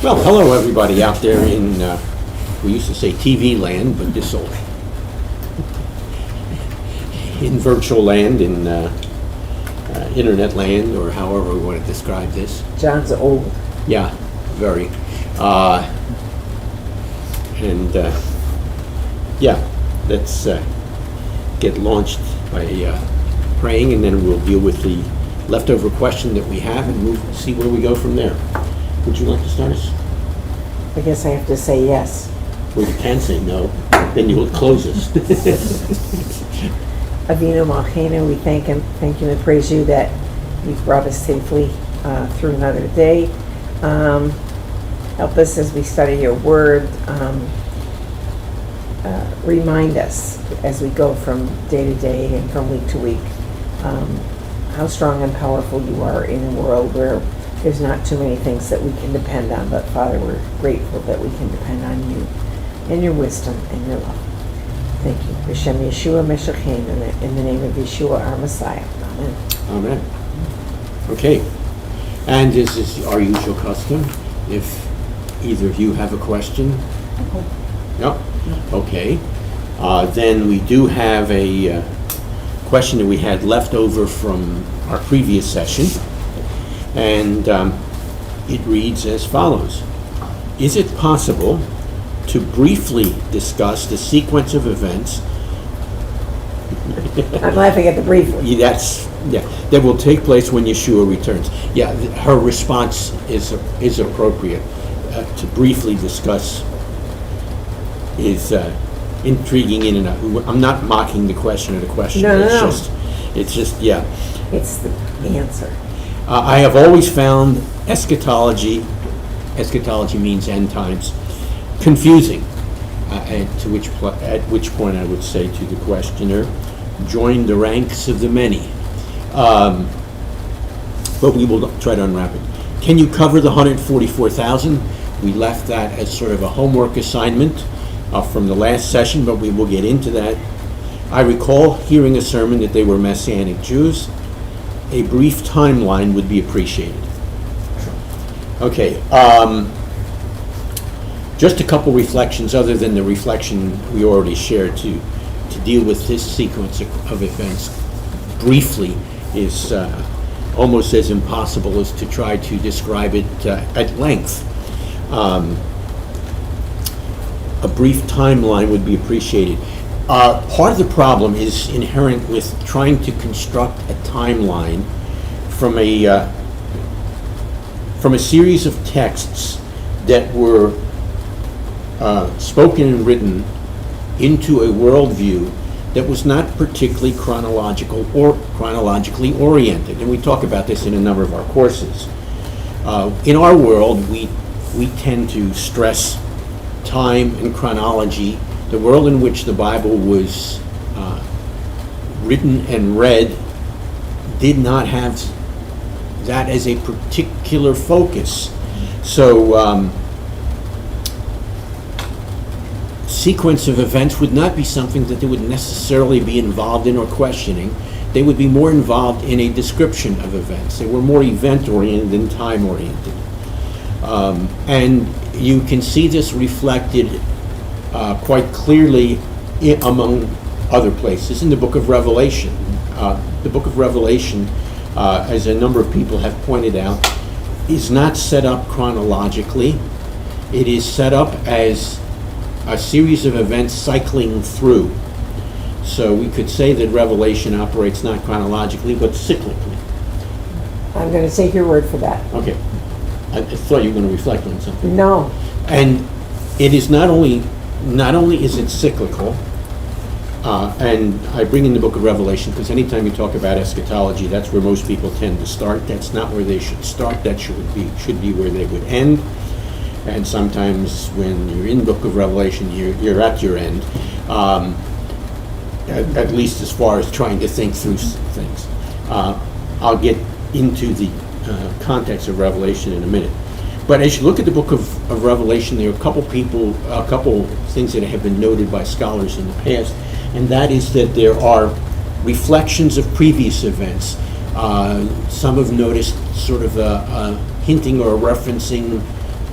Well, hello everybody out there in, we used to say TV land, but this old, in virtual land, in internet land, or however we want to describe this. John's old. Yeah, very. Yeah, let's get launched by praying, and then we'll deal with the leftover question that we have, and we'll see where we go from there. Would you like to start us? I guess I have to say yes. Well, you can say no, then you'll close us. Avinu Malkeinu, we thank you and praise you that you've brought us safely through another day. Help us as we study your word. Remind us as we go from day to day and from week to week how strong and powerful you are in a world where there's not too many things that we can depend on. But Father, we're grateful that we can depend on you and your wisdom and your love. Thank you. B'Shem Yeshua Meshachein, in the name of Yeshua, our Messiah. Amen. Amen. Okay. And as is our usual custom, if either of you have a question? No? Okay. Then we do have a question that we had left over from our previous session. And it reads as follows. Is it possible to briefly discuss the sequence of events I'm laughing at the briefly. that will take place when Yeshua returns? Yeah, her response is appropriate. To briefly discuss is intriguing in and out. I'm not mocking the question or the question. No. It's just, yeah. It's the answer. I have always found eschatology means end times, confusing. At which point I would say to the questioner, join the ranks of the many. But we will try to unwrap it. Can you cover the 144,000? We left that as sort of a homework assignment from the last session, but we will get into that. I recall hearing a sermon that they were Messianic Jews. A brief timeline would be appreciated. Okay, just a couple reflections other than the reflection we already shared to deal with this sequence of events briefly is almost as impossible as to try to describe it at length. A brief timeline would be appreciated. Part of the problem is inherent with trying to construct a timeline from a series of texts that were spoken and written into a worldview that was not particularly chronological or chronologically oriented. And we talk about this in a number of our courses. In our world, we tend to stress time and chronology. The world in which the Bible was written and read did not have that as a particular focus. So sequence of events would not be something that they would necessarily be involved in or questioning. They would be more involved in a description of events. They were more event-oriented than time-oriented. And you can see this reflected quite clearly among other places in the book of Revelation. The book of Revelation, as a number of people have pointed out, is not set up chronologically. It is set up as a series of events cycling through. So we could say that Revelation operates not chronologically, but cyclically. I'm going to take your word for that. Okay. I thought you were going to reflect on something. No. And it is not only is it cyclical, and I bring in the book of Revelation because anytime you talk about eschatology, that's where most people tend to start. That's not where they should start. That should be where they would end. And sometimes when you're in the book of Revelation, you're at your end, at least as far as trying to think through things. I'll get into the context of Revelation in a minute. But as you look at the book of Revelation, there are a couple things that have been noted by scholars in the past, and that is that there are reflections of previous events. Some have noticed sort of a hinting or referencing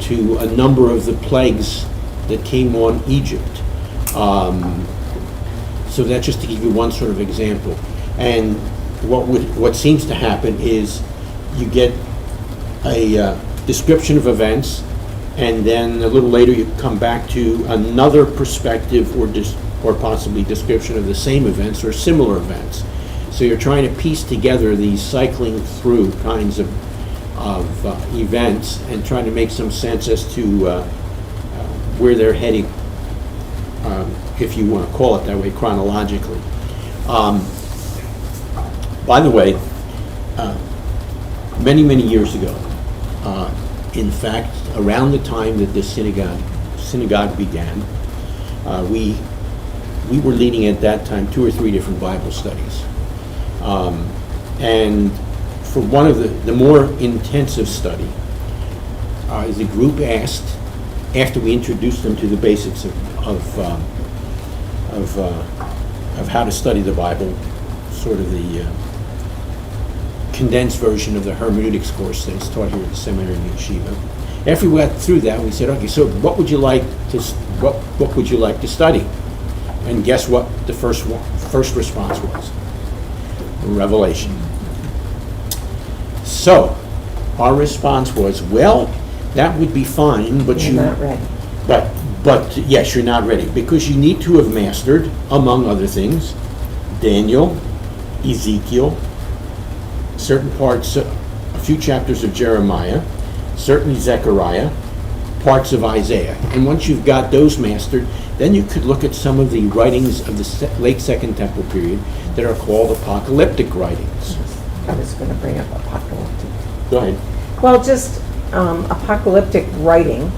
to a number of the plagues that came on Egypt. So that's just to give you one sort of example. And what seems to happen is you get a description of events, and then a little later you come back to another perspective or possibly description of the same events or similar events. So you're trying to piece together these cycling through kinds of events and trying to make some sense as to where they're heading, if you want to call it that way, chronologically. By the way, many, many years ago, in fact, around the time that this synagogue began, we were leading at that time 2 or 3 different Bible studies. And for one of the more intensive study, the group asked, after we introduced them to the basics of how to study the Bible, sort of the condensed version of the hermeneutics course that is taught here at the seminary in Yeshiva. After we went through that, we said, okay, so what would you like to study? And guess what the first response was? Revelation. So our response was, well, that would be fine, but You're not ready. But yes, you're not ready, because you need to have mastered, among other things, Daniel, Ezekiel, certain parts, a few chapters of Jeremiah, certainly Zechariah, parts of Isaiah. And once you've got those mastered, then you could look at some of the writings of the late Second Temple period that are called apocalyptic writings. I was going to bring up apocalyptic. Go ahead. Well, just apocalyptic writing,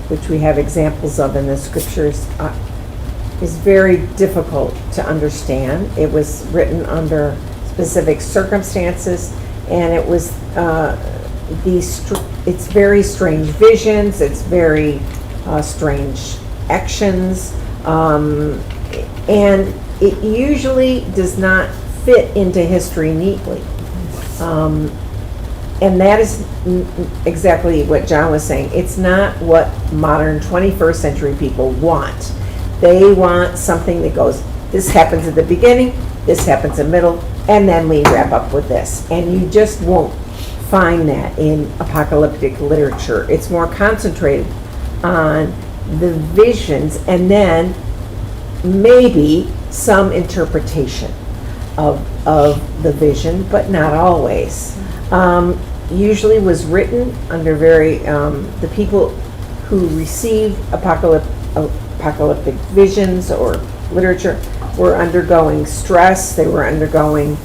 which we have examples of in the scriptures, is very difficult to understand. It was written under specific circumstances, and it was it's very strange visions, it's very strange actions, and it usually does not fit into history neatly. And that is exactly what John was saying. It's not what modern 21st century people want. They want something that goes, this happens at the beginning, this happens in the middle, and then we wrap up with this. And you just won't find that in apocalyptic literature. It's more concentrated on the visions and then maybe some interpretation of the vision, but not always. Usually was written under the people who received apocalyptic visions or literature were undergoing stress, they were undergoing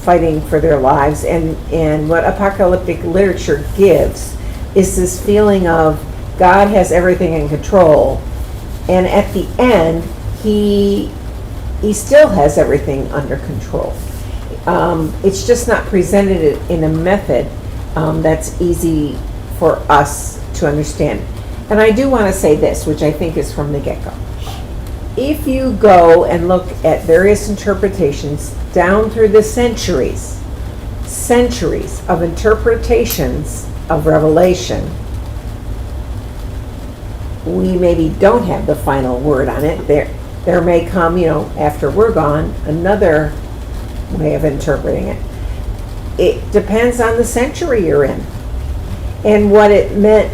fighting for their lives, and what apocalyptic literature gives is this feeling of God has everything in control, and at the end he still has everything under control. It's just not presented in a method that's easy for us to understand. And I do want to say this, which I think is from the get-go. If you go and look at various interpretations down through the centuries of interpretations of Revelation, we maybe don't have the final word on it. There may come, after we're gone, another way of interpreting it. It depends on the century you're in and what it meant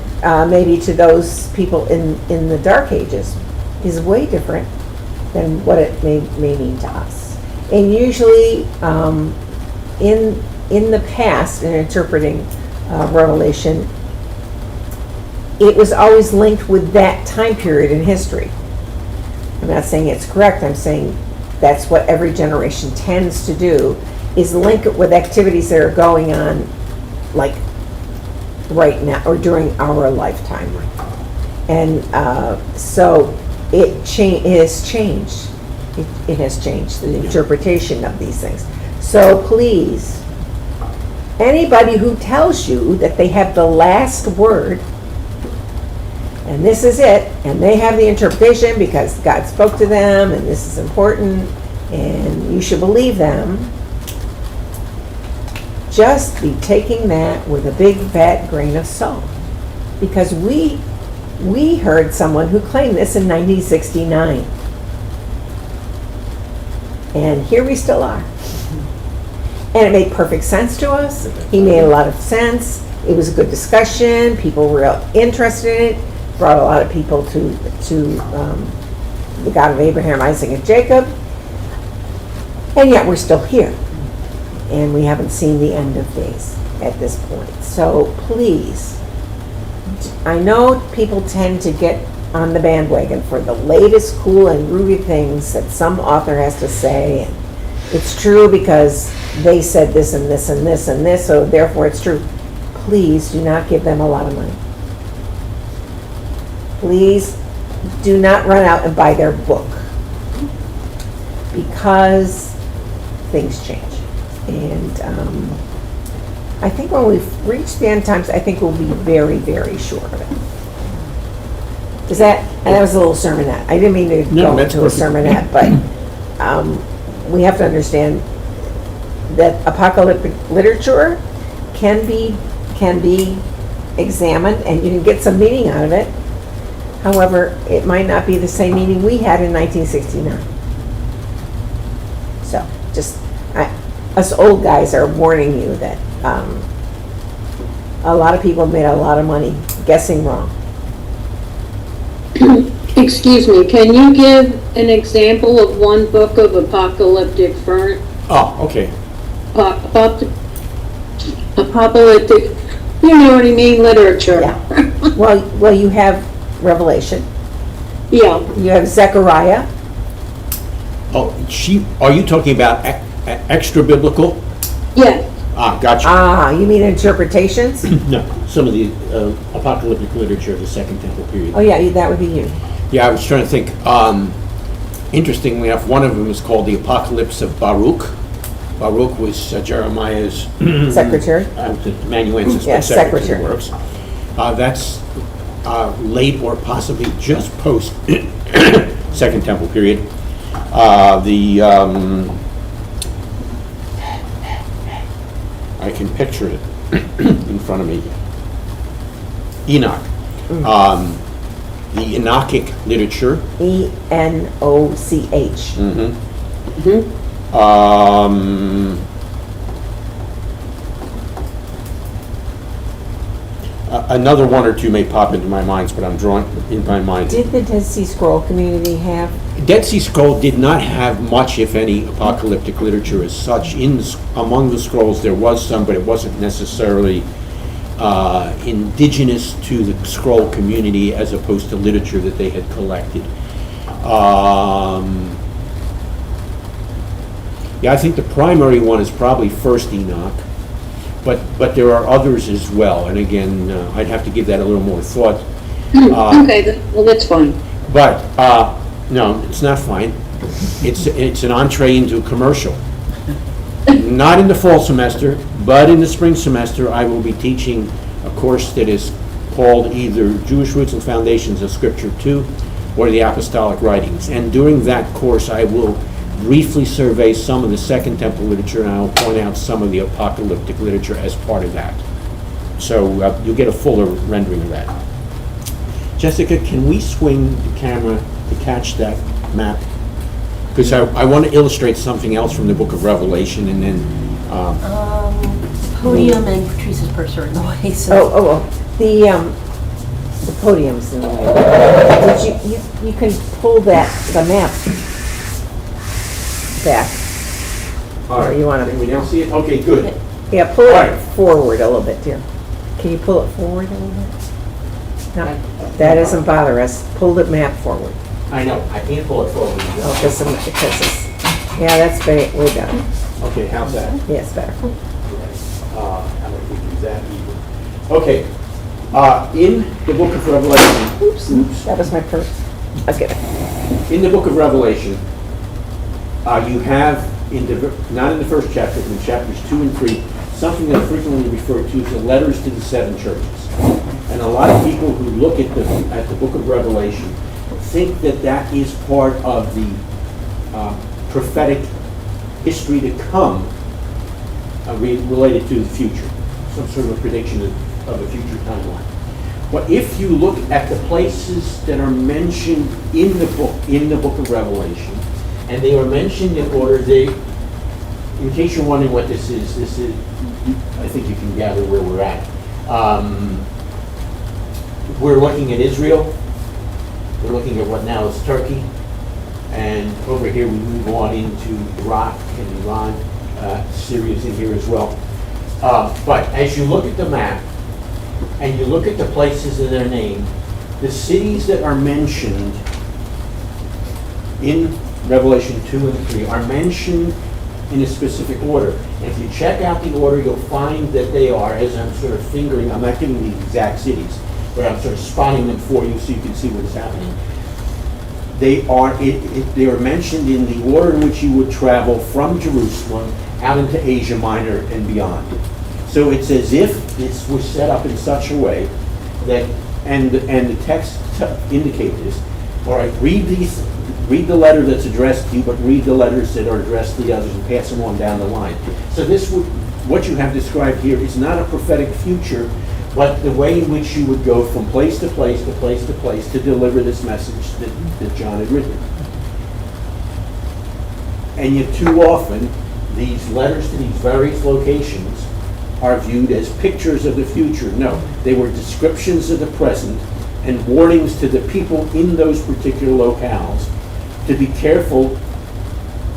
maybe to those people in the Dark Ages is way different than what it may mean to us. And usually in the past, in interpreting Revelation, it was always linked with that time period in history. I'm not saying it's correct, I'm saying that's what every generation tends to do, is link it with activities that are going on like right now or during our lifetime. And so it has changed. It has changed the interpretation of these things. So please, anybody who tells you that they have the last word, and this is it, and they have the interpretation because God spoke to them, and this is important, and you should believe them, just be taking that with a big fat grain of salt. Because we heard someone who claimed this in 1969. And here we still are. And it made perfect sense to us. He made a lot of sense. It was a good discussion. People were interested in it. Brought a lot of people to the God of Abraham, Isaac, and Jacob. And yet we're still here. And we haven't seen the end of days at this point. So please, I know people tend to get on the bandwagon for the latest cool and groovy things that some author has to say. And it's true because they said this and this and this and this, so therefore it's true. Please do not give them a lot of money. Please do not run out and buy their book, because things change. And I think when we've reached the end times, I think we'll be very, very sure of it. Does that, and that was a little sermonette. I didn't mean to go into a sermonette, but we have to understand that apocalyptic literature can be examined, and you can get some meaning out of it. However, it might not be the same meaning we had in 1969. So, just us old guys are warning you that a lot of people made a lot of money guessing wrong. Excuse me, can you give an example of one book of apocalyptic Oh, okay. apocalyptic, you know what I mean, literature? Yeah. Well, you have Revelation. Yeah. You have Zechariah. Oh, are you talking about extra biblical? Yeah. Ah, gotcha. Ah, you mean interpretations? No, some of the apocalyptic literature of the Second Temple period. Oh yeah, that would be you. Yeah, I was trying to think. Interestingly enough, one of them is called the Apocalypse of Baruch. Baruch was Jeremiah's Secretary. Amanuensis, Yeah, but secretary secretary. works. That's late or possibly just post Second Temple period. I can picture it in front of me. Enoch. The Enochic literature. Enoch. Another one or two may pop into my mind, but I'm drawing in my mind. Did the Dead Sea Scroll community have? Dead Sea Scroll did not have much, if any, apocalyptic literature as such. Among the scrolls there was some, but it wasn't necessarily indigenous to the scroll community as opposed to literature that they had collected. Yeah, I think the primary one is probably First Enoch, but there are others as well. And again, I'd have to give that a little more thought. Okay, well, that's fine. But no, it's not fine. It's an entree into a commercial. Not in the fall semester, but in the spring semester, I will be teaching a course that is called either Jewish Roots and Foundations of Scripture 2 or the Apostolic Writings. And during that course, I will briefly survey some of the Second Temple literature, and I will point out some of the apocalyptic literature as part of that. So you'll get a fuller rendering of that. Jessica, can we swing the camera to catch that map? Because I want to illustrate something else from the book of Revelation, and then... Podium and Patrice's purse are in the way, so. The podium's in the way. You can pull the map back. All right, you want to? Can we now see it? Okay, good. Yeah, pull All it right. forward a little bit, dear. Can you pull it forward a little bit? No, that doesn't bother us. Pull the map forward. I know, I can't pull it forward. Oh, because it's, yeah, that's way better. Okay, how's that? Yes, better. How about we do that even? Okay, in the book of Revelation. Oops. That was my purse. I'll get it. In the book of Revelation, you have, not in the first chapter, but in chapters 2 and 3, something that's frequently referred to as the letters to the seven churches. And a lot of people who look at the book of Revelation think that that is part of the prophetic history to come related to the future, some sort of a prediction of a future timeline. But if you look at the places that are mentioned in the book of Revelation, and they are mentioned in order, in case you're wondering what this is, I think you can gather where we're at. We're looking at Israel. We're looking at what now is Turkey. And over here we move on into Iraq and Iran. Syria's in here as well. But as you look at the map, and you look at the places in their name, the cities that are mentioned in Revelation 2 and 3 are mentioned in a specific order. And if you check out the order, you'll find that they are, as I'm sort of fingering, I'm not giving the exact cities, but I'm sort of spotting them for you so you can see what's happening. They are mentioned in the order in which you would travel from Jerusalem out into Asia Minor and beyond. So it's as if this was set up in such a way that, and the text indicate this. All right, read the letter that's addressed to you, but read the letters that are addressed to the others and pass them on down the line. So what you have described here is not a prophetic future, but the way in which you would go from place to place to place to place to deliver this message that John had written. And yet too often, these letters to these various locations are viewed as pictures of the future. No, they were descriptions of the present and warnings to the people in those particular locales to be careful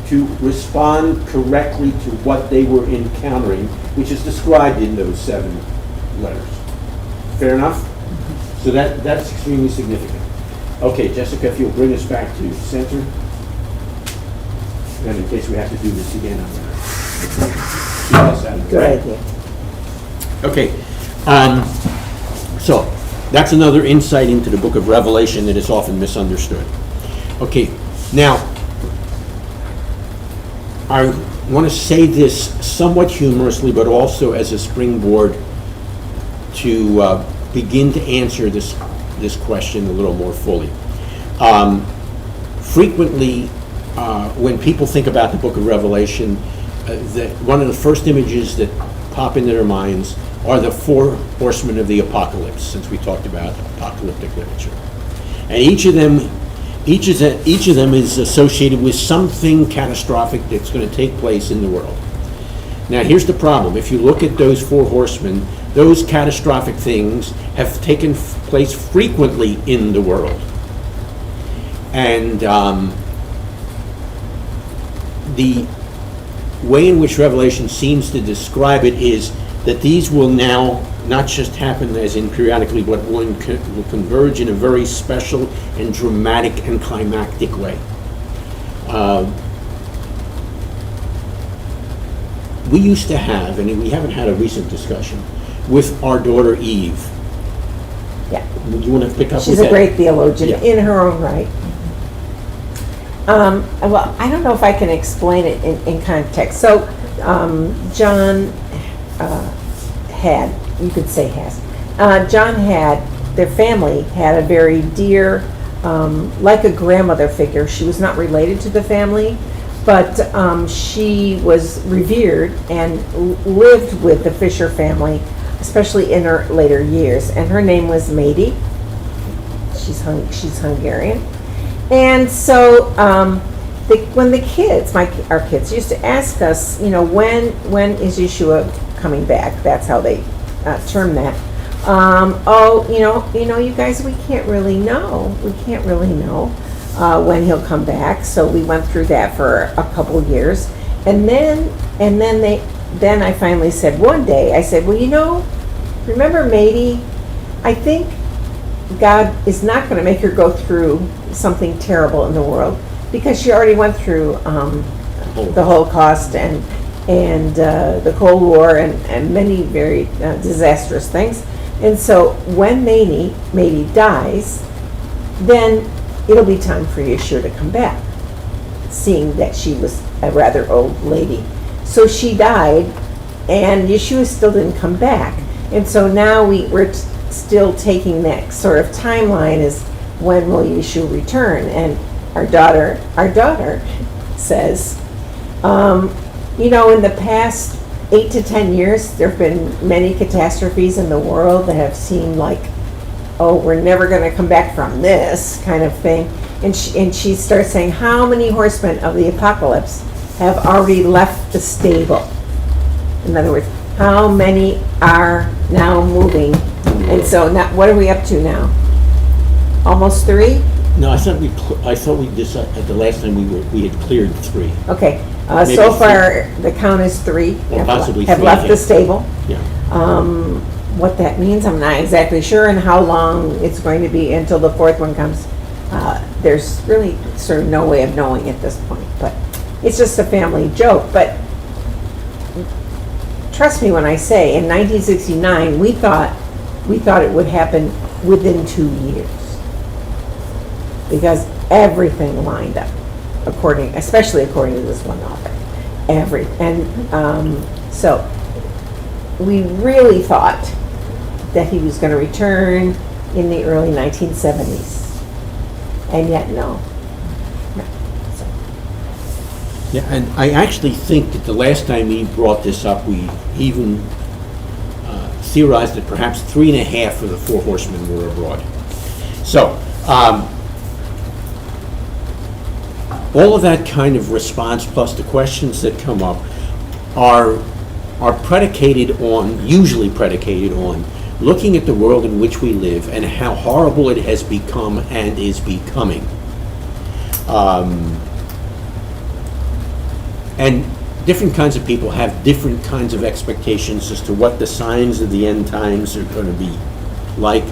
to respond correctly to what they were encountering, which is described in those 7 letters. Fair enough? So that's extremely significant. Okay, Jessica, if you'll bring us back to center. And in case we have to do this again, I'm going to keep us out of the way. Good idea. Okay, so that's another insight into the book of Revelation that is often misunderstood. Okay, now, I want to say this somewhat humorously, but also as a springboard to begin to answer this question a little more fully. Frequently, when people think about the book of Revelation, one of the first images that pop into their minds are the 4 horsemen of the apocalypse, since we talked about apocalyptic literature. And each of them is associated with something catastrophic that's going to take place in the world. Now, here's the problem. If you look at those 4 horsemen, those catastrophic things have taken place frequently in the world. And the way in which Revelation seems to describe it is that these will now not just happen as in periodically, but will converge in a very special and dramatic and climactic way. We used to have, and we haven't had a recent discussion, with our daughter Eve. Yeah. Would you want to pick up She's with a that? great theologian Yeah. in her own right. Well, I don't know if I can explain it in context. So, John John had, their family had a very dear, like a grandmother figure. She was not related to the family, but she was revered and lived with the Fisher family, especially in her later years. And her name was Mady. She's Hungarian. And so when the kids, our kids, used to ask us, when is Yeshua coming back? That's how they term that. You guys, we can't really know. We can't really know when he'll come back. So we went through that for a couple of years, and then I finally said one day, I said, well, remember Mady? I think God is not going to make her go through something terrible in the world, because she already went through the Holocaust and the Cold War and many very disastrous things. And so when Mady dies, then it'll be time for Yeshua to come back, seeing that she was a rather old lady. So she died, and Yeshua still didn't come back. And so now we're still taking that sort of timeline as when will Yeshua return. And our daughter says, in the past 8 to 10 years, there have been many catastrophes in the world that have seemed like oh, we're never going to come back from this kind of thing. And she starts saying, how many horsemen of the apocalypse have already left the stable? In other words, how many are now moving? And so now, what are we up to now? Almost 3? No, I thought we decided the last time we had cleared 3. Okay, Maybe so 3. far the count is 3. Or possibly have 3, left yeah. the stable. Yeah. What that means, I'm not exactly sure, and how long it's going to be until the 4th one comes. There's really sort of no way of knowing at this point, but it's just a family joke. But trust me when I say, in 1969, we thought it would happen within 2 years, because everything lined up, especially according to this one author. So we really thought that he was going to return in the early 1970s, and yet no. So. Yeah, and I actually think that the last time we brought this up, we even theorized that perhaps 3.5 of the 4 horsemen were abroad. So, all of that kind of response, plus the questions that come up, are usually predicated on looking at the world in which we live and how horrible it has become and is becoming. And different kinds of people have different kinds of expectations as to what the signs of the end times are going to be like,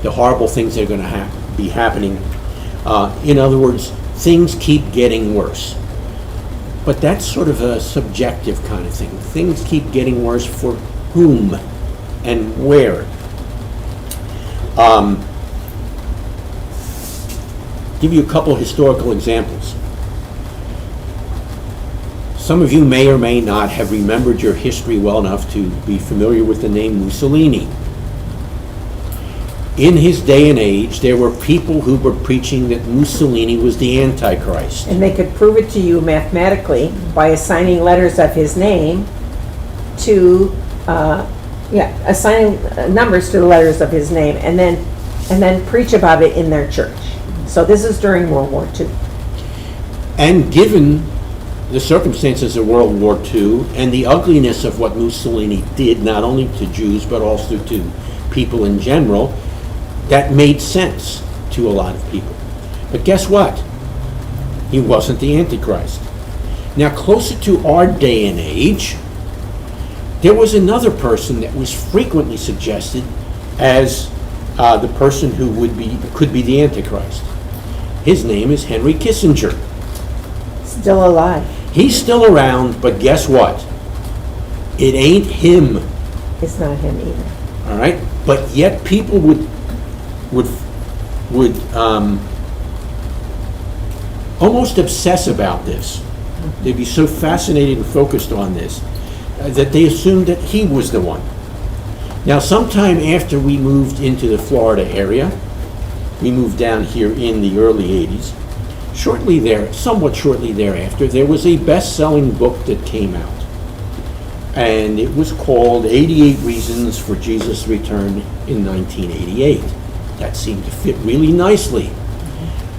the horrible things that are going to be happening. In other words, things keep getting worse. But that's sort of a subjective kind of thing. Things keep getting worse for whom and where. Give you a couple historical examples. Some of you may or may not have remembered your history well enough to be familiar with the name Mussolini. In his day and age, there were people who were preaching that Mussolini was the Antichrist. And they could prove it to you mathematically by assigning letters of his name to, assigning numbers to the letters of his name, and then preach about it in their church. So this is during World War II. And given the circumstances of World War II and the ugliness of what Mussolini did, not only to Jews but also to people in general, that made sense to a lot of people. But guess what? He wasn't the Antichrist. Now, closer to our day and age, there was another person that was frequently suggested as the person who could be the Antichrist. His name is Henry Kissinger. Still alive. He's still around, but guess what? It ain't him. It's not him either. All right? But yet people would almost obsess about this. They'd be so fascinated and focused on this that they assumed that he was the one. Now, sometime after we moved into the Florida area, we moved down here in the early 80s, somewhat shortly thereafter, there was a best-selling book that came out. And it was called 88 Reasons for Jesus' Return in 1988. That seemed to fit really nicely.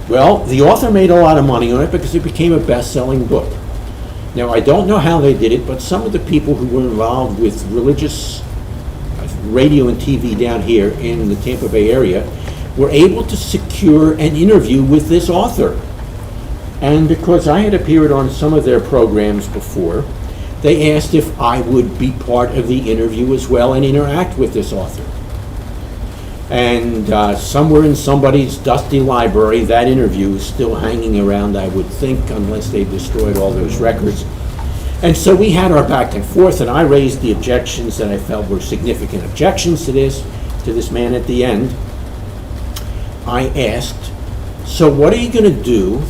Well, the author made a lot of money on it because it became a best-selling book. Now, I don't know how they did it, but some of the people who were involved with religious radio and TV down here in the Tampa Bay area were able to secure an interview with this author. And because I had appeared on some of their programs before, they asked if I would be part of the interview as well and interact with this author. And somewhere in somebody's dusty library, that interview is still hanging around, I would think, unless they destroyed all those records. And so we had our back and forth, and I raised the objections that I felt were significant objections to this man at the end. I asked, so what are you going to do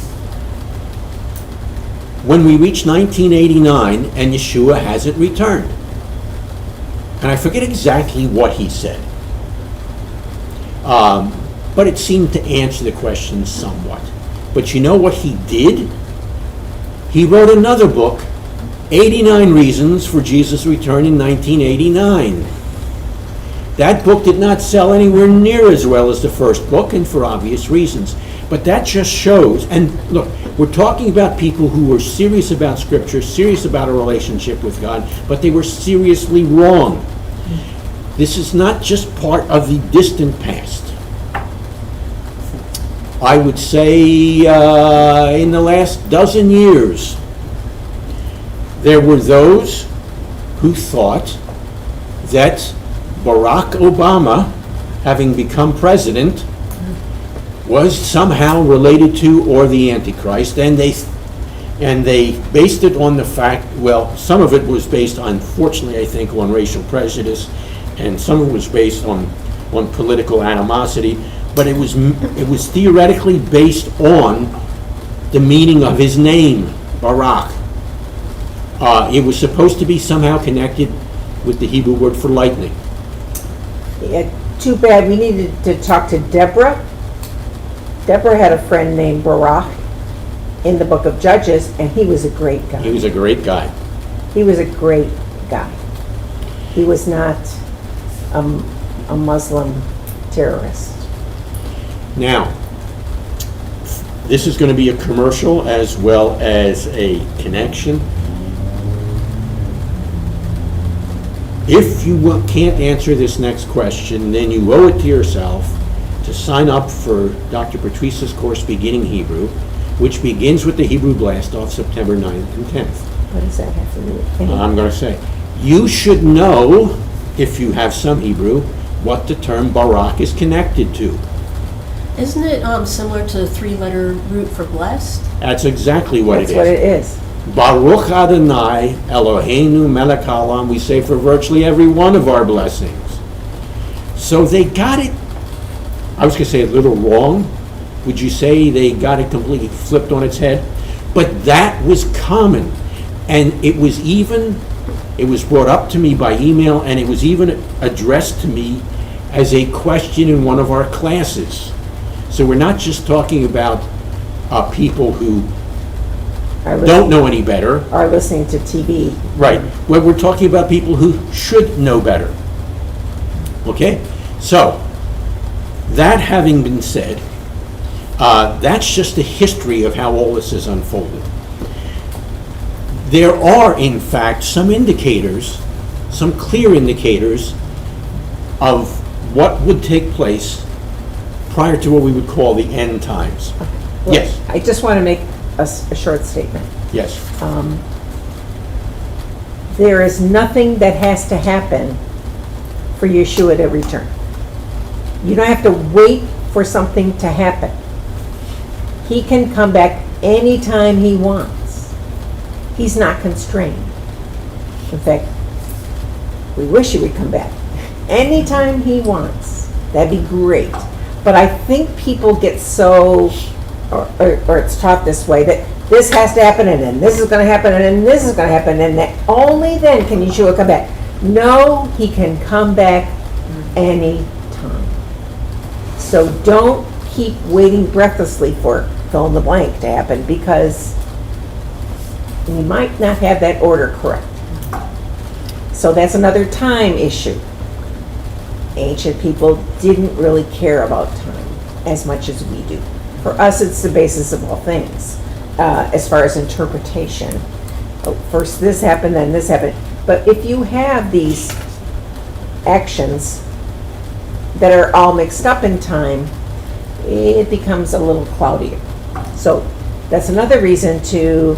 when we reach 1989 and Yeshua hasn't returned? And I forget exactly what he said. But it seemed to answer the question somewhat. But you know what he did? He wrote another book, 89 Reasons for Jesus' Return in 1989. That book did not sell anywhere near as well as the first book, and for obvious reasons. But that just shows, and look, we're talking about people who were serious about Scripture, serious about a relationship with God, but they were seriously wrong. This is not just part of the distant past. I would say in the last dozen years, there were those who thought that Barack Obama, having become president, was somehow related to or the Antichrist, and they based it on the fact, well, some of it was based, unfortunately, I think, on racial prejudice, and some of it was based on political animosity, but it was theoretically based on the meaning of his name, Barak. It was supposed to be somehow connected with the Hebrew word for lightning. Yeah, too bad. We needed to talk to Deborah. Deborah had a friend named Barak in the book of Judges, and he was a great guy. He was a great guy. He was a great guy. He was not a Muslim terrorist. Now, this is going to be a commercial as well as a connection. If you can't answer this next question, then you owe it to yourself to sign up for Dr. Patrice's course, Beginning Hebrew, which begins with the Hebrew Blast-Off September 9th and 10th. What does that have to do with anything? I'm going to say, you should know, if you have some Hebrew, what the term Barak is connected to. Isn't it similar to the three-letter root for blessed? That's exactly what That's it is. what it is. Baruch Adonai Eloheinu melech haolam, we say for virtually every one of our blessings. So they got it, I was going to say a little wrong. Would you say they got it completely flipped on its head? But that was common. And it was brought up to me by email, and it was even addressed to me as a question in one of our classes. So we're not just talking about people who don't know any better. Are listening to TV. Right. Well, we're talking about people who should know better. Okay? So, that having been said, that's just the history of how all this has unfolded. There are, in fact, some indicators, some clear indicators of what would take place prior to what we would call the end times. Well, Yes. I just want to make a short statement. Yes. There is nothing that has to happen for Yeshua to return. You don't have to wait for something to happen. He can come back anytime he wants. He's not constrained. In fact, we wish he would come back anytime he wants. That'd be great. But I think people get so, or it's taught this way, that this has to happen, and then this is going to happen, and then this is going to happen, and that only then can Yeshua come back. No, he can come back any time. So don't keep waiting breathlessly for fill in the blank to happen, because you might not have that order correct. So that's another time issue. Ancient people didn't really care about time as much as we do. For us, it's the basis of all things, as far as interpretation. First this happened, then this happened. But if you have these actions that are all mixed up in time, it becomes a little cloudier. So that's another reason to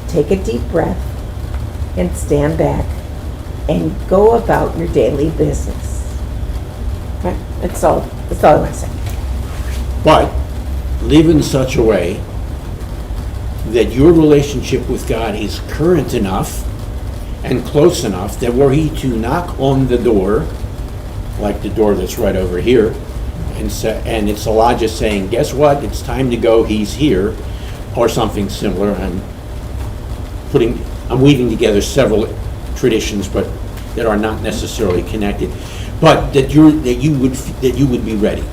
take a deep breath and stand back and go about your daily business. Okay? That's all I want to say. But live in such a way that your relationship with God is current enough and close enough that were he to knock on the door, like the door that's right over here, and it's Elijah saying, guess what, it's time to go, he's here, or something similar. I'm weaving together several traditions, but that are not necessarily connected, but that you would be ready.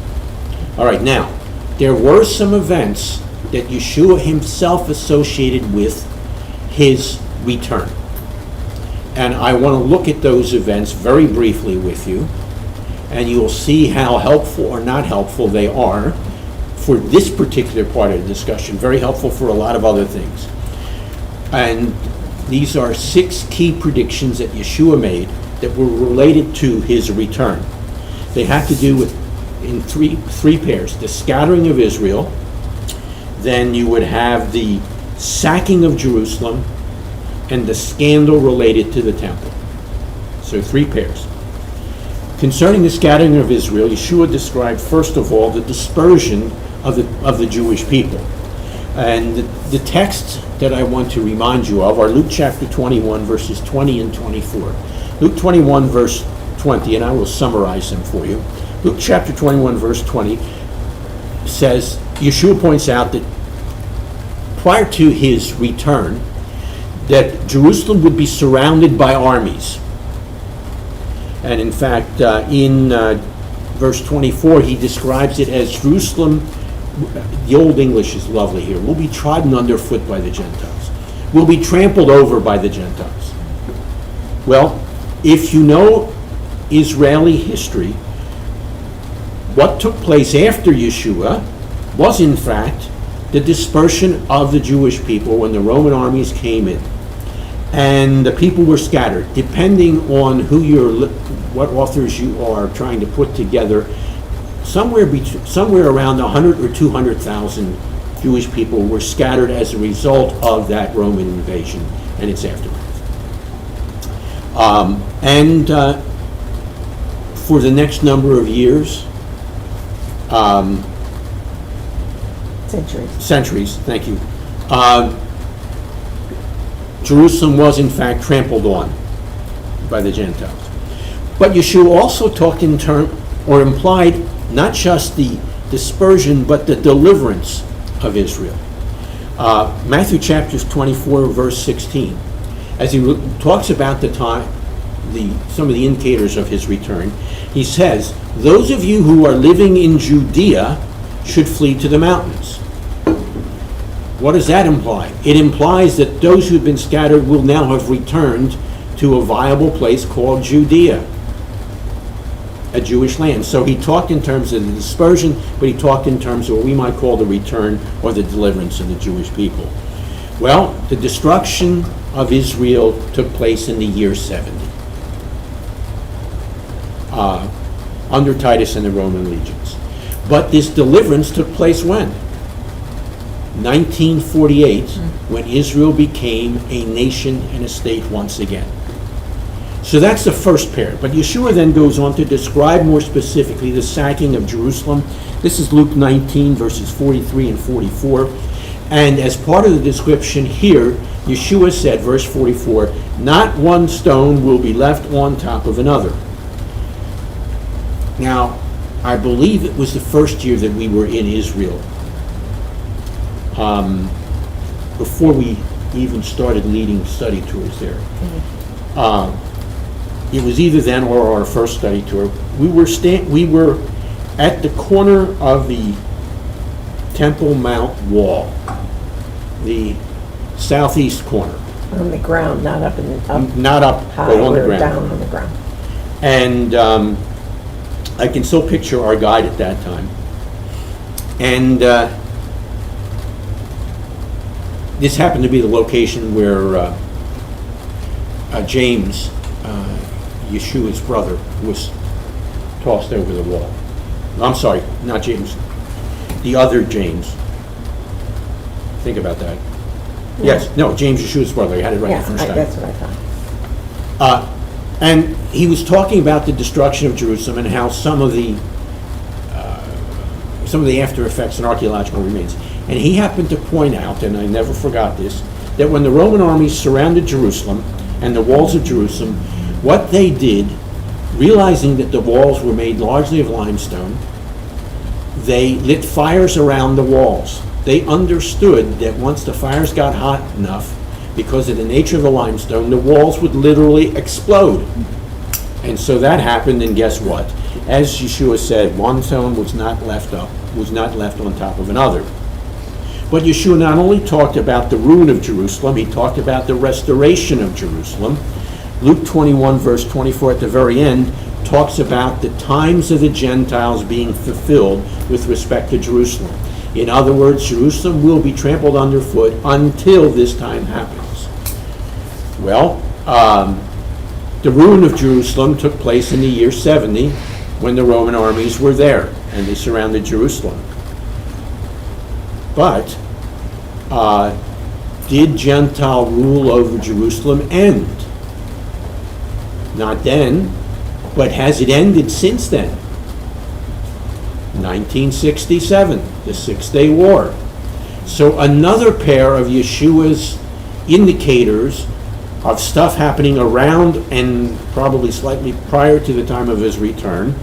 All right, now there were some events that Yeshua himself associated with his return, and I want to look at those events very briefly with you, and you'll see how helpful or not helpful they are for this particular part of the discussion. Very helpful for a lot of other things. And these are 6 key predictions that Yeshua made that were related to his return. They had to do with, in three pairs, the scattering of Israel, then you would have the sacking of Jerusalem, and the scandal related to the temple. So 3 pairs. Concerning the scattering of Israel, Yeshua described, first of all, the dispersion of the Jewish people. And the texts that I want to remind you of are Luke chapter 21, verses 20 and 24. Luke 21, verse 20, and I will summarize them for you. Luke chapter 21, verse 20 says, Yeshua points out that prior to his return, that Jerusalem would be surrounded by armies. And in fact, in verse 24, he describes it as Jerusalem, the Old English is lovely here, will be trodden underfoot by the Gentiles, will be trampled over by the Gentiles. Well, if you know Israeli history, what took place after Yeshua was in fact the dispersion of the Jewish people when the Roman armies came in. And the people were scattered. Depending on what authors you are trying to put together, somewhere around 100 or 200,000 Jewish people were scattered as a result of that Roman invasion and its aftermath. For the next number of years, centuries, thank you, Jerusalem was in fact trampled on by the Gentiles. But Yeshua also talked implied not just the dispersion, but the deliverance of Israel. Matthew chapter 24, verse 16, as he talks about some of the indicators of his return, he says, "Those of you who are living in Judea should flee to the mountains." What does that imply? It implies that those who've been scattered will now have returned to a viable place called Judea, a Jewish land. So he talked in terms of the dispersion, but he talked in terms of what we might call the return or the deliverance of the Jewish people. Well, the destruction of Israel took place in the year 70, under Titus and the Roman legions. But this deliverance took place when? 1948, when Israel became a nation and a state once again. So that's the first pair. But Yeshua then goes on to describe more specifically the sacking of Jerusalem. This is Luke 19, verses 43 and 44. And as part of the description here, Yeshua said, verse 44, "Not one stone will be left on top of another." Now, I believe it was the first year that we were in Israel, before we even started leading study tours there. It was either then or our first study tour. We were at the corner of the Temple Mount wall, the southeast corner. On the ground, not up Not up, high, but on the we were ground. down on the ground. And I can still picture our guide at that time. And this happened to be the location where James, Yeshua's brother, was tossed over the wall. I'm sorry, not James. The other James. Think about that. Yes, no, James, Yeshua's brother. I had it right the first time. That's what I thought. And he was talking about the destruction of Jerusalem and how some of the after effects and archaeological remains. And he happened to point out, and I never forgot this, that when the Roman armies surrounded Jerusalem and the walls of Jerusalem, what they did, realizing that the walls were made largely of limestone, they lit fires around the walls. They understood that once the fires got hot enough, because of the nature of the limestone, the walls would literally explode. And so that happened, and guess what? As Yeshua said, one stone was not left on top of another. But Yeshua not only talked about the ruin of Jerusalem, he talked about the restoration of Jerusalem. Luke 21, verse 24 at the very end, talks about the times of the Gentiles being fulfilled with respect to Jerusalem. In other words, Jerusalem will be trampled underfoot until this time happens. Well, the ruin of Jerusalem took place in the year 70 when the Roman armies were there and they surrounded Jerusalem. But did Gentile rule over Jerusalem end? Not then, but has it ended since then? 1967, the Six-Day War. So another pair of Yeshua's indicators of stuff happening around and probably slightly prior to the time of his return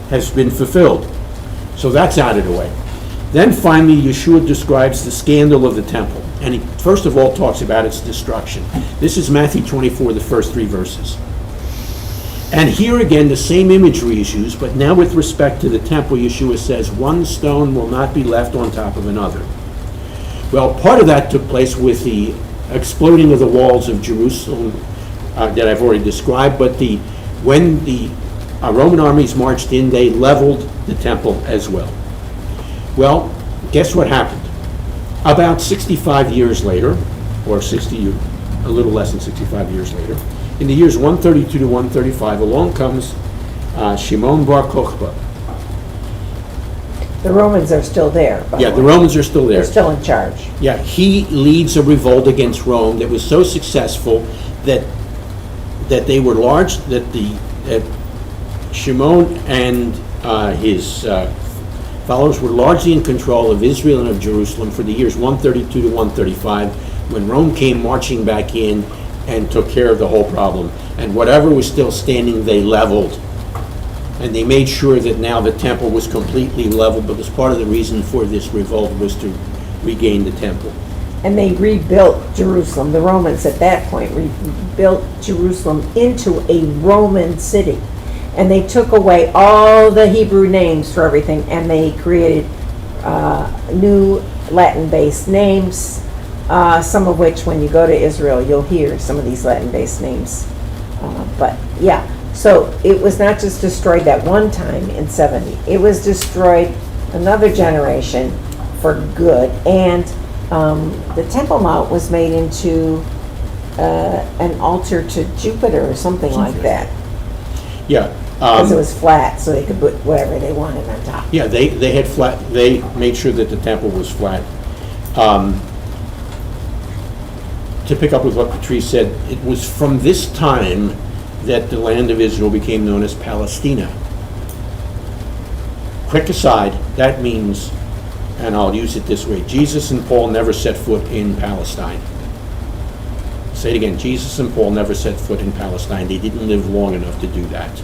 has been fulfilled. So that's out of the way. Then finally, Yeshua describes the scandal of the temple. And he first of all talks about its destruction. This is Matthew 24, the first 3 verses. And here again, the same imagery is used, but now with respect to the temple, Yeshua says, one stone will not be left on top of another. Well, part of that took place with the exploding of the walls of Jerusalem that I've already described, but when the Roman armies marched in, they leveled the temple as well. Well, guess what happened? About 65 years later, or a little less than 65 years later, in the years 132 to 135, along comes Shimon Bar Kokhba. The Romans are still there. Yeah, the Romans are still there. They're still in charge. Yeah, he leads a revolt against Rome that was so successful that they were large, that Shimon and his followers were largely in control of Israel and of Jerusalem for the years 132 to 135, when Rome came marching back in and took care of the whole problem. And whatever was still standing, they leveled. And they made sure that now the temple was completely leveled, because part of the reason for this revolt was to regain the temple. And they rebuilt Jerusalem. The Romans at that point rebuilt Jerusalem into a Roman city. And they took away all the Hebrew names for everything, and they created new Latin-based names, some of which, when you go to Israel, you'll hear some of these Latin-based names. But yeah, so it was not just destroyed that one time in 70. It was destroyed another generation for good. And the Temple Mount was made into an altar to Jupiter or something like that. Yeah. Because it was flat, so they could put whatever they wanted on top. Yeah, they had flat. They made sure that the temple was flat. To pick up with what Patrice said, it was from this time that the land of Israel became known as Palestina. Quick aside, that means, and I'll use it this way, Jesus and Paul never set foot in Palestine. Say it again, Jesus and Paul never set foot in Palestine. They didn't live long enough to do that.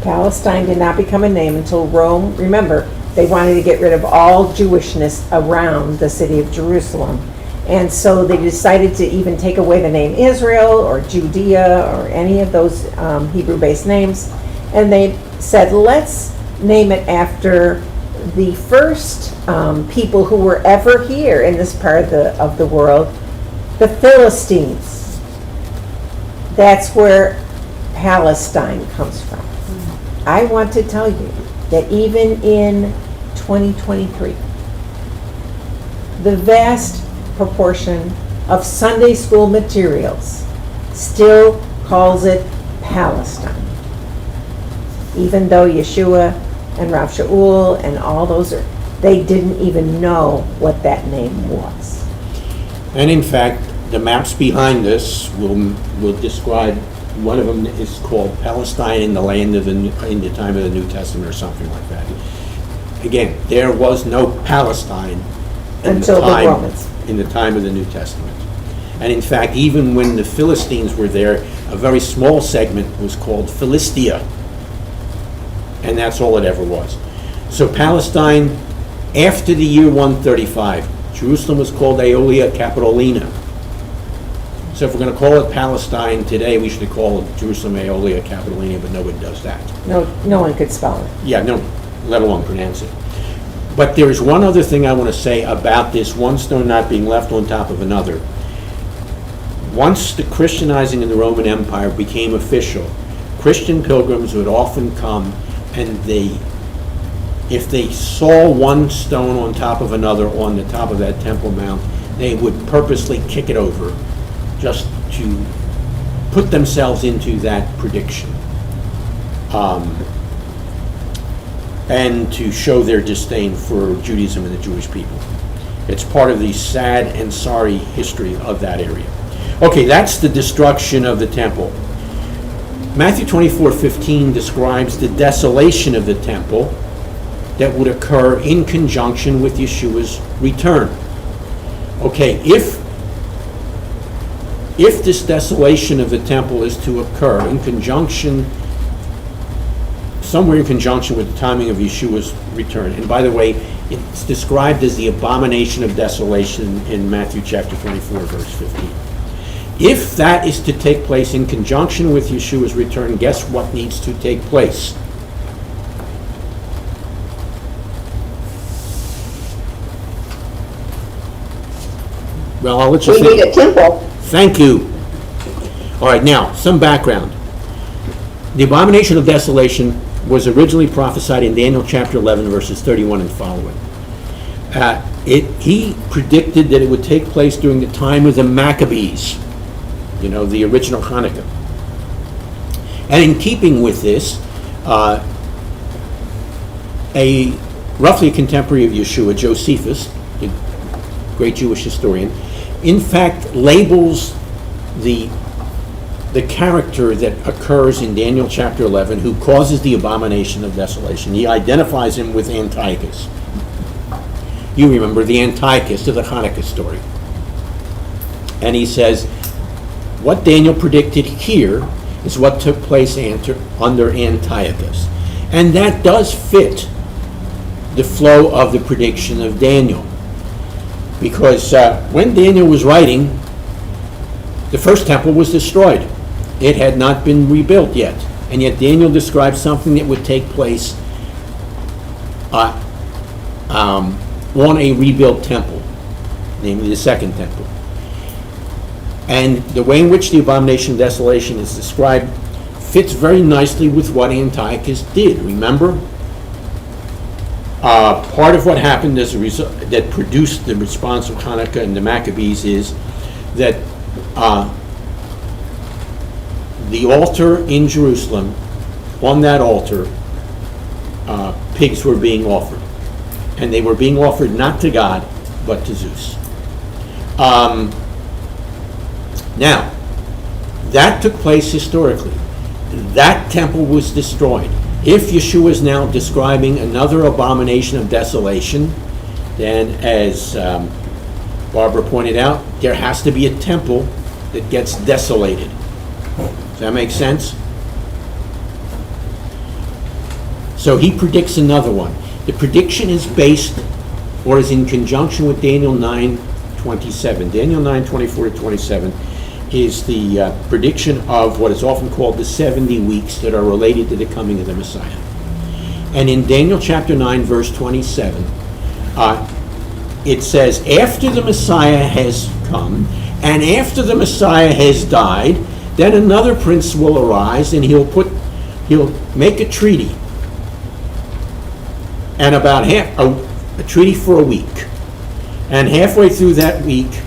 Palestine did not become a name until Rome. Remember, they wanted to get rid of all Jewishness around the city of Jerusalem. And so they decided to even take away the name Israel or Judea or any of those Hebrew-based names. And they said, let's name it after the first people who were ever here in this part of the world, the Philistines. That's where Palestine comes from. I want to tell you that even in 2023, the vast proportion of Sunday school materials still calls it Palestine. Even though Yeshua and Rav Shaul and all those, they didn't even know what that name was. And in fact, the maps behind us will describe. One of them is called Palestine in the land of in the time of the New Testament or something like that. Again, there was no Palestine until the Romans. In the time of the New Testament. And in fact, even when the Philistines were there, a very small segment was called Philistia. And that's all it ever was. So Palestine, after the year 135, Jerusalem was called Aelia Capitolina. So if we're going to call it Palestine today, we should call it Jerusalem Aelia Capitolina, but nobody does that. No one could spell it. Yeah, no, let alone pronounce it. But there's one other thing I want to say about this one stone not being left on top of another. Once the Christianizing in the Roman Empire became official, Christian pilgrims would often come, and if they saw one stone on top of another on the top of that Temple Mount, they would purposely kick it over just to put themselves into that prediction, and to show their disdain for Judaism and the Jewish people. It's part of the sad and sorry history of that area. Okay, that's the destruction of the temple. Matthew 24:15 describes the desolation of the temple that would occur in conjunction with Yeshua's return. Okay, if this desolation of the temple is to occur somewhere in conjunction with the timing of Yeshua's return, and by the way, it's described as the abomination of desolation in Matthew chapter 24, verse 15. If that is to take place in conjunction with Yeshua's return, guess what needs to take place? Well, I'll let you We think. need a temple. Thank you. All right, now, some background. The abomination of desolation was originally prophesied in Daniel chapter 11, verses 31 and following. He predicted that it would take place during the time of the Maccabees, the original Hanukkah. And in keeping with this, roughly a contemporary of Yeshua, Josephus, the great Jewish historian, in fact labels the character that occurs in Daniel chapter 11 who causes the abomination of desolation. He identifies him with Antiochus. You remember the Antiochus of the Hanukkah story. And he says, what Daniel predicted here is what took place under Antiochus. And that does fit the flow of the prediction of Daniel. Because when Daniel was writing, the first temple was destroyed. It had not been rebuilt yet. And yet Daniel describes something that would take place on a rebuilt temple, namely the second temple. And the way in which the abomination of desolation is described fits very nicely with what Antiochus did. Remember? Part of what happened as a result that produced the response of Hanukkah and the Maccabees is that the altar in Jerusalem, on that altar, pigs were being offered. And they were being offered not to God, but to Zeus. Now, that took place historically. That temple was destroyed. If Yeshua is now describing another abomination of desolation, then as Barbara pointed out, there has to be a temple that gets desolated. Does that make sense? So he predicts another one. The prediction is based, or is in conjunction with Daniel 9:27. Daniel 9:24-27 is the prediction of what is often called the 70 weeks that are related to the coming of the Messiah. And in Daniel chapter 9, verse 27, it says, after the Messiah has come, and after the Messiah has died, then another prince will arise, and he'll make a treaty. And about a treaty for a week. And halfway through that week,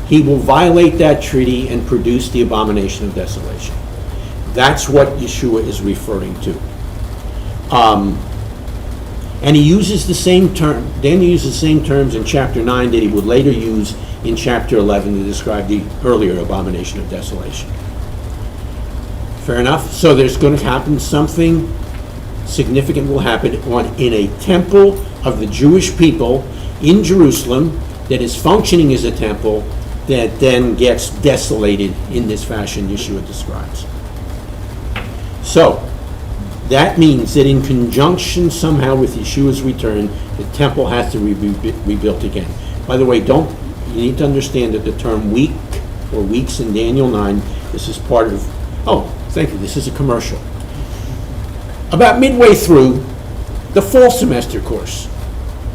he will violate that treaty and produce the abomination of desolation. That's what Yeshua is referring to. And he uses the same term, Daniel uses the same terms in chapter 9 that he would later use in chapter 11 to describe the earlier abomination of desolation. Fair enough? So there's going to happen something significant will happen in a temple of the Jewish people in Jerusalem that is functioning as a temple that then gets desolated in this fashion Yeshua describes. So that means that in conjunction somehow with Yeshua's return, the temple has to be rebuilt again. By the way, you need to understand that the term week or weeks in Daniel 9, this is part of, thank you, this is a commercial. About midway through the fall semester course,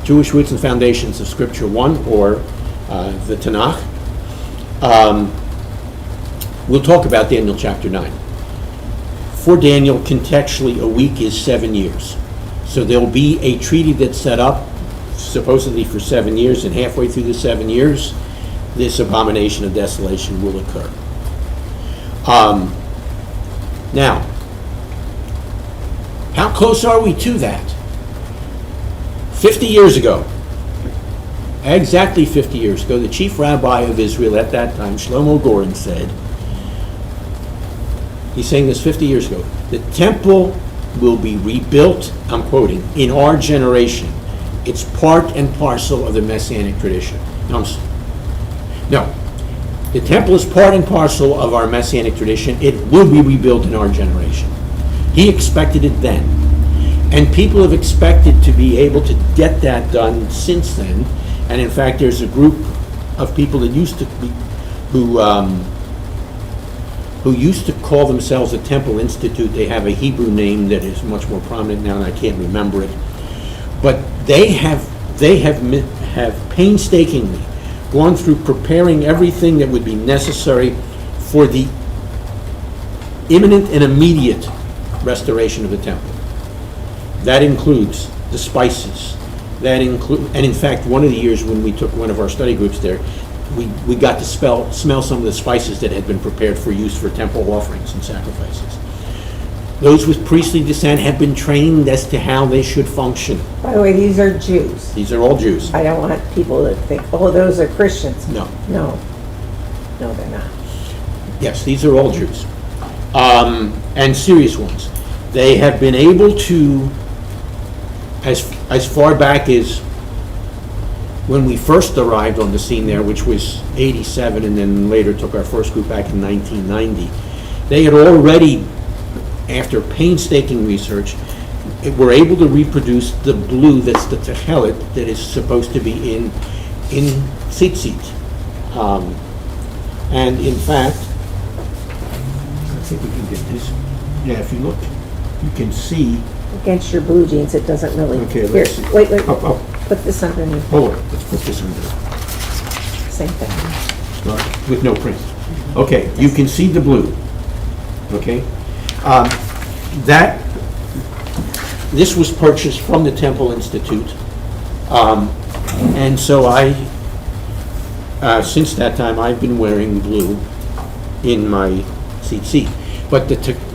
Jewish Roots and Foundations of Scripture 1, or the Tanakh, we'll talk about Daniel chapter 9. for Daniel, contextually, a week is 7 years. So there'll be a treaty that's set up supposedly for 7 years, and halfway through the 7 years, this abomination of desolation will occur. Now, how close are we to that? 50 years ago, exactly 50 years ago, the chief rabbi of Israel at that time, Shlomo Goren, said, he's saying this 50 years ago, the temple will be rebuilt, I'm quoting, in our generation. It's part and parcel of the Messianic tradition. No, the temple is part and parcel of our Messianic tradition. It will be rebuilt in our generation. He expected it then. And people have expected to be able to get that done since then. And in fact, there's a group of people that used to be, who used to call themselves a Temple Institute. They have a Hebrew name that is much more prominent now, and I can't remember it. But they have painstakingly gone through preparing everything that would be necessary for the imminent and immediate restoration of the temple. That includes the spices. And in fact, one of the years when we took one of our study groups there, we got to smell some of the spices that had been prepared for use for temple offerings and sacrifices. Those with priestly descent have been trained as to how they should function. By the way, these are Jews. These are all Jews. I don't want people to think, oh, those are Christians. No. No, they're not. Yes, these are all Jews. And serious ones. They have been able to, as far back as when we first arrived on the scene there, which was 87, and then later took our first group back in 1990, they had already, after painstaking research, were able to reproduce the blue that's the techelet that is supposed to be in tzitzit. And in fact, I think we can get this. Yeah, if you look, you can see. Against your blue jeans, it doesn't really. Okay, Here, let's see. wait, Oh. put this underneath, Hold on, let's put this under same thing. with no print. Okay, you can see the blue. Okay, this was purchased from the Temple Institute, and so since that time, I've been wearing blue in my tzitzit. But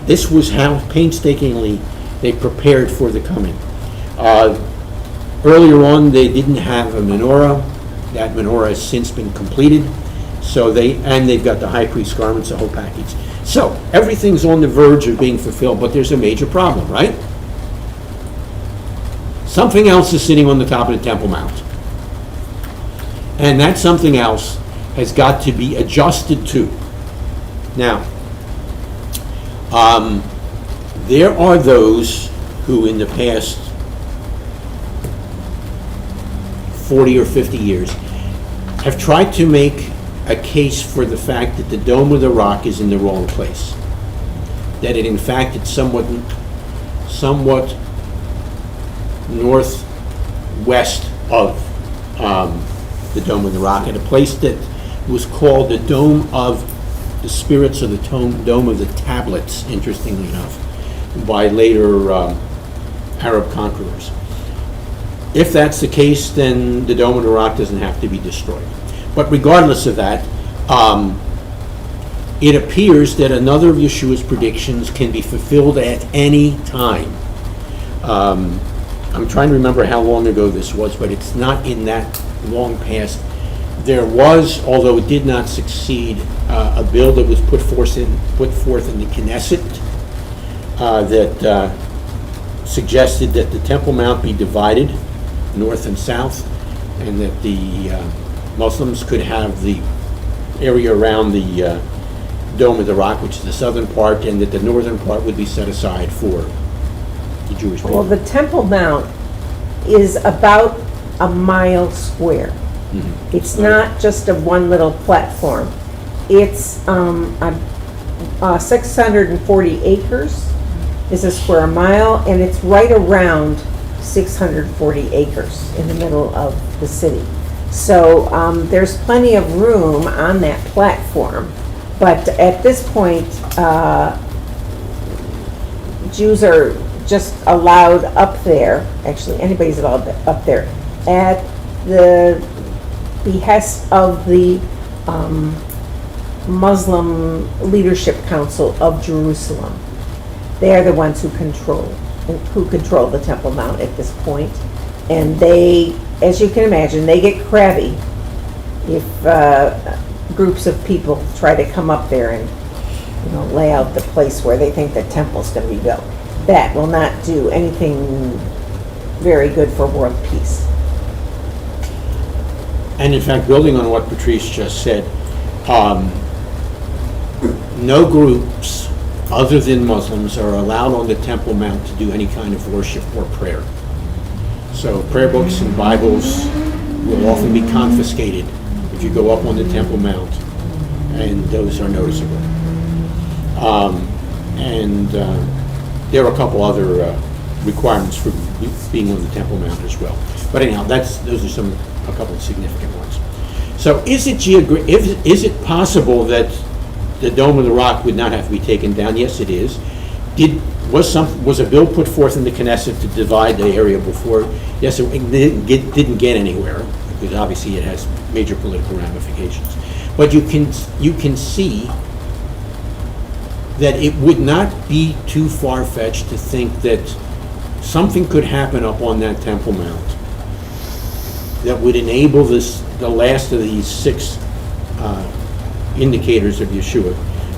this was how painstakingly they prepared for the coming. Earlier on, they didn't have a menorah. That menorah has since been completed. So they've got the high priest's garments, the whole package. So everything's on the verge of being fulfilled, but there's a major problem, right? Something else is sitting on the top of the Temple Mount. And that something else has got to be adjusted to. Now, there are those who in the past 40 or 50 years have tried to make a case for the fact that the Dome of the Rock is in the wrong place. That in fact it's somewhat northwest of the Dome of the Rock, at a place that was called the Dome of the Spirits, or the Dome of the Tablets, interestingly enough, by later Arab conquerors. If that's the case, then the Dome of the Rock doesn't have to be destroyed. But regardless of that, it appears that another of Yeshua's predictions can be fulfilled at any time. I'm trying to remember how long ago this was, but it's not in that long past. There was, although it did not succeed, a bill that was put forth in the Knesset that suggested that the Temple Mount be divided north and south, and that the Muslims could have the area around the Dome of the Rock, which is the southern part, and that the northern part would be set aside for the Jewish people. Well, the Temple Mount is about a mile square. Mm-hmm. It's not just a one little platform. It's 640 acres is a square mile, and it's right around 640 acres in the middle of the city. So there's plenty of room on that platform, but at this point, Jews are just allowed up there, actually anybody's allowed up there, at the behest of the Muslim Leadership Council of Jerusalem. They are the ones who control the Temple Mount at this point. And they, as you can imagine, they get crabby if groups of people try to come up there and, lay out the place where they think the temple's going to be built. That will not do anything very good for world peace. And in fact, building on what Patrice just said, no groups other than Muslims are allowed on the Temple Mount to do any kind of worship or prayer. So prayer books and Bibles will often be confiscated if you go up on the Temple Mount, and those are noticeable. There are a couple other requirements for being on the Temple Mount as well. But anyhow, those are a couple of significant ones. So is it possible that the Dome of the Rock would not have to be taken down? Yes, it is. Was a bill put forth in the Knesset to divide the area before? Yes, it didn't get anywhere, because obviously it has major political ramifications. But you can see that it would not be too far-fetched to think that something could happen up on that Temple Mount that would enable the last of these 6 indicators of Yeshua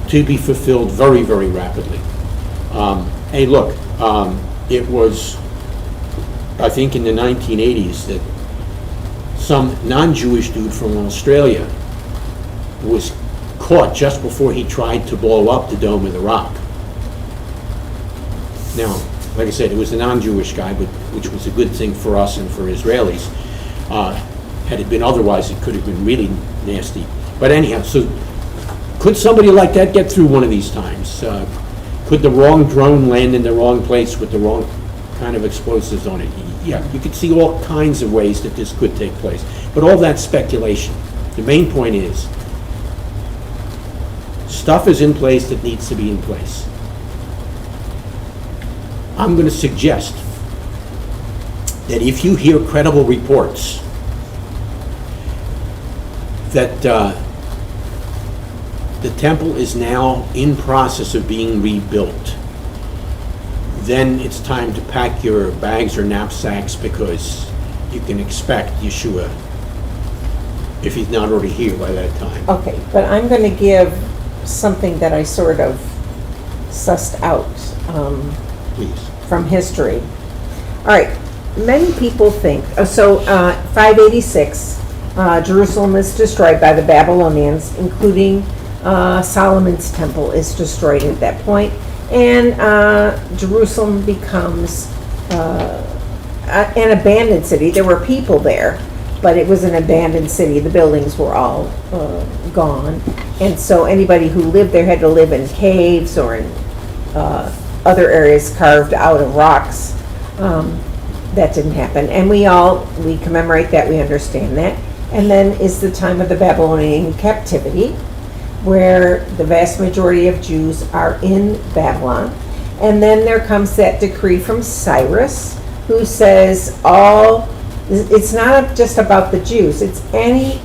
to be fulfilled very, very rapidly. Hey, look, it was, I think, in the 1980s that some non-Jewish dude from Australia was caught just before he tried to blow up the Dome of the Rock. Now, like I said, it was a non-Jewish guy, which was a good thing for us and for Israelis. Had it been otherwise, it could have been really nasty. But anyhow, so could somebody like that get through one of these times? Could the wrong drone land in the wrong place with the wrong kind of explosives on it? Yeah, you could see all kinds of ways that this could take place. But all that's speculation. The main point is, stuff is in place that needs to be in place. I'm going to suggest that if you hear credible reports that the temple is now in process of being rebuilt, then it's time to pack your bags or knapsacks, because you can expect Yeshua, if he's not already here by that time. Okay, but I'm going to give something that I sort of sussed out Please. from history. All right, many people think, 586, Jerusalem is destroyed by the Babylonians, including Solomon's temple is destroyed at that point, and Jerusalem becomes an abandoned city. There were people there, but it was an abandoned city. The buildings were all gone, and so anybody who lived there had to live in caves or in other areas carved out of rocks. That didn't happen, and we commemorate that, we understand that. And then is the time of the Babylonian captivity, where the vast majority of Jews are in Babylon. And then there comes that decree from Cyrus, who says it's not just about the Jews, it's any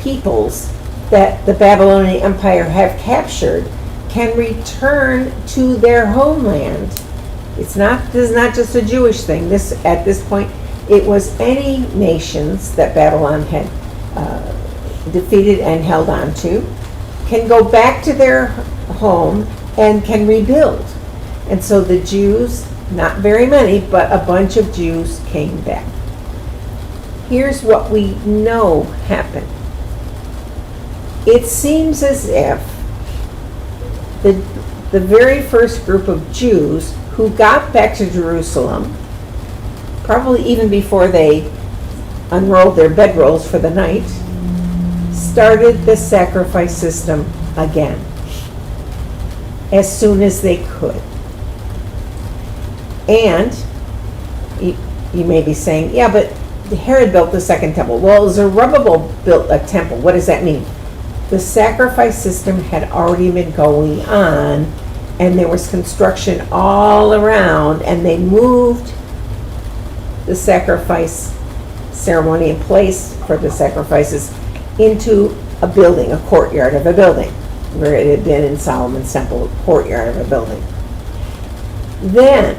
peoples that the Babylonian Empire have captured can return to their homeland. This is not just a Jewish thing. At this point, it was any nations that Babylon had defeated and held on to can go back to their home and can rebuild. And so the Jews, not very many, but a bunch of Jews came back. Here's what we know happened. It seems as if the very first group of Jews who got back to Jerusalem, probably even before they unrolled their bedrolls for the night, started the sacrifice system again as soon as they could. And you may be saying, yeah, but Herod built the second temple. Well, Zerubbabel built a temple. What does that mean? The sacrifice system had already been going on and there was construction all around, and they moved the sacrifice ceremony and place for the sacrifices into a building, a courtyard of a building, where it had been in Solomon's temple, a courtyard of a building. Then,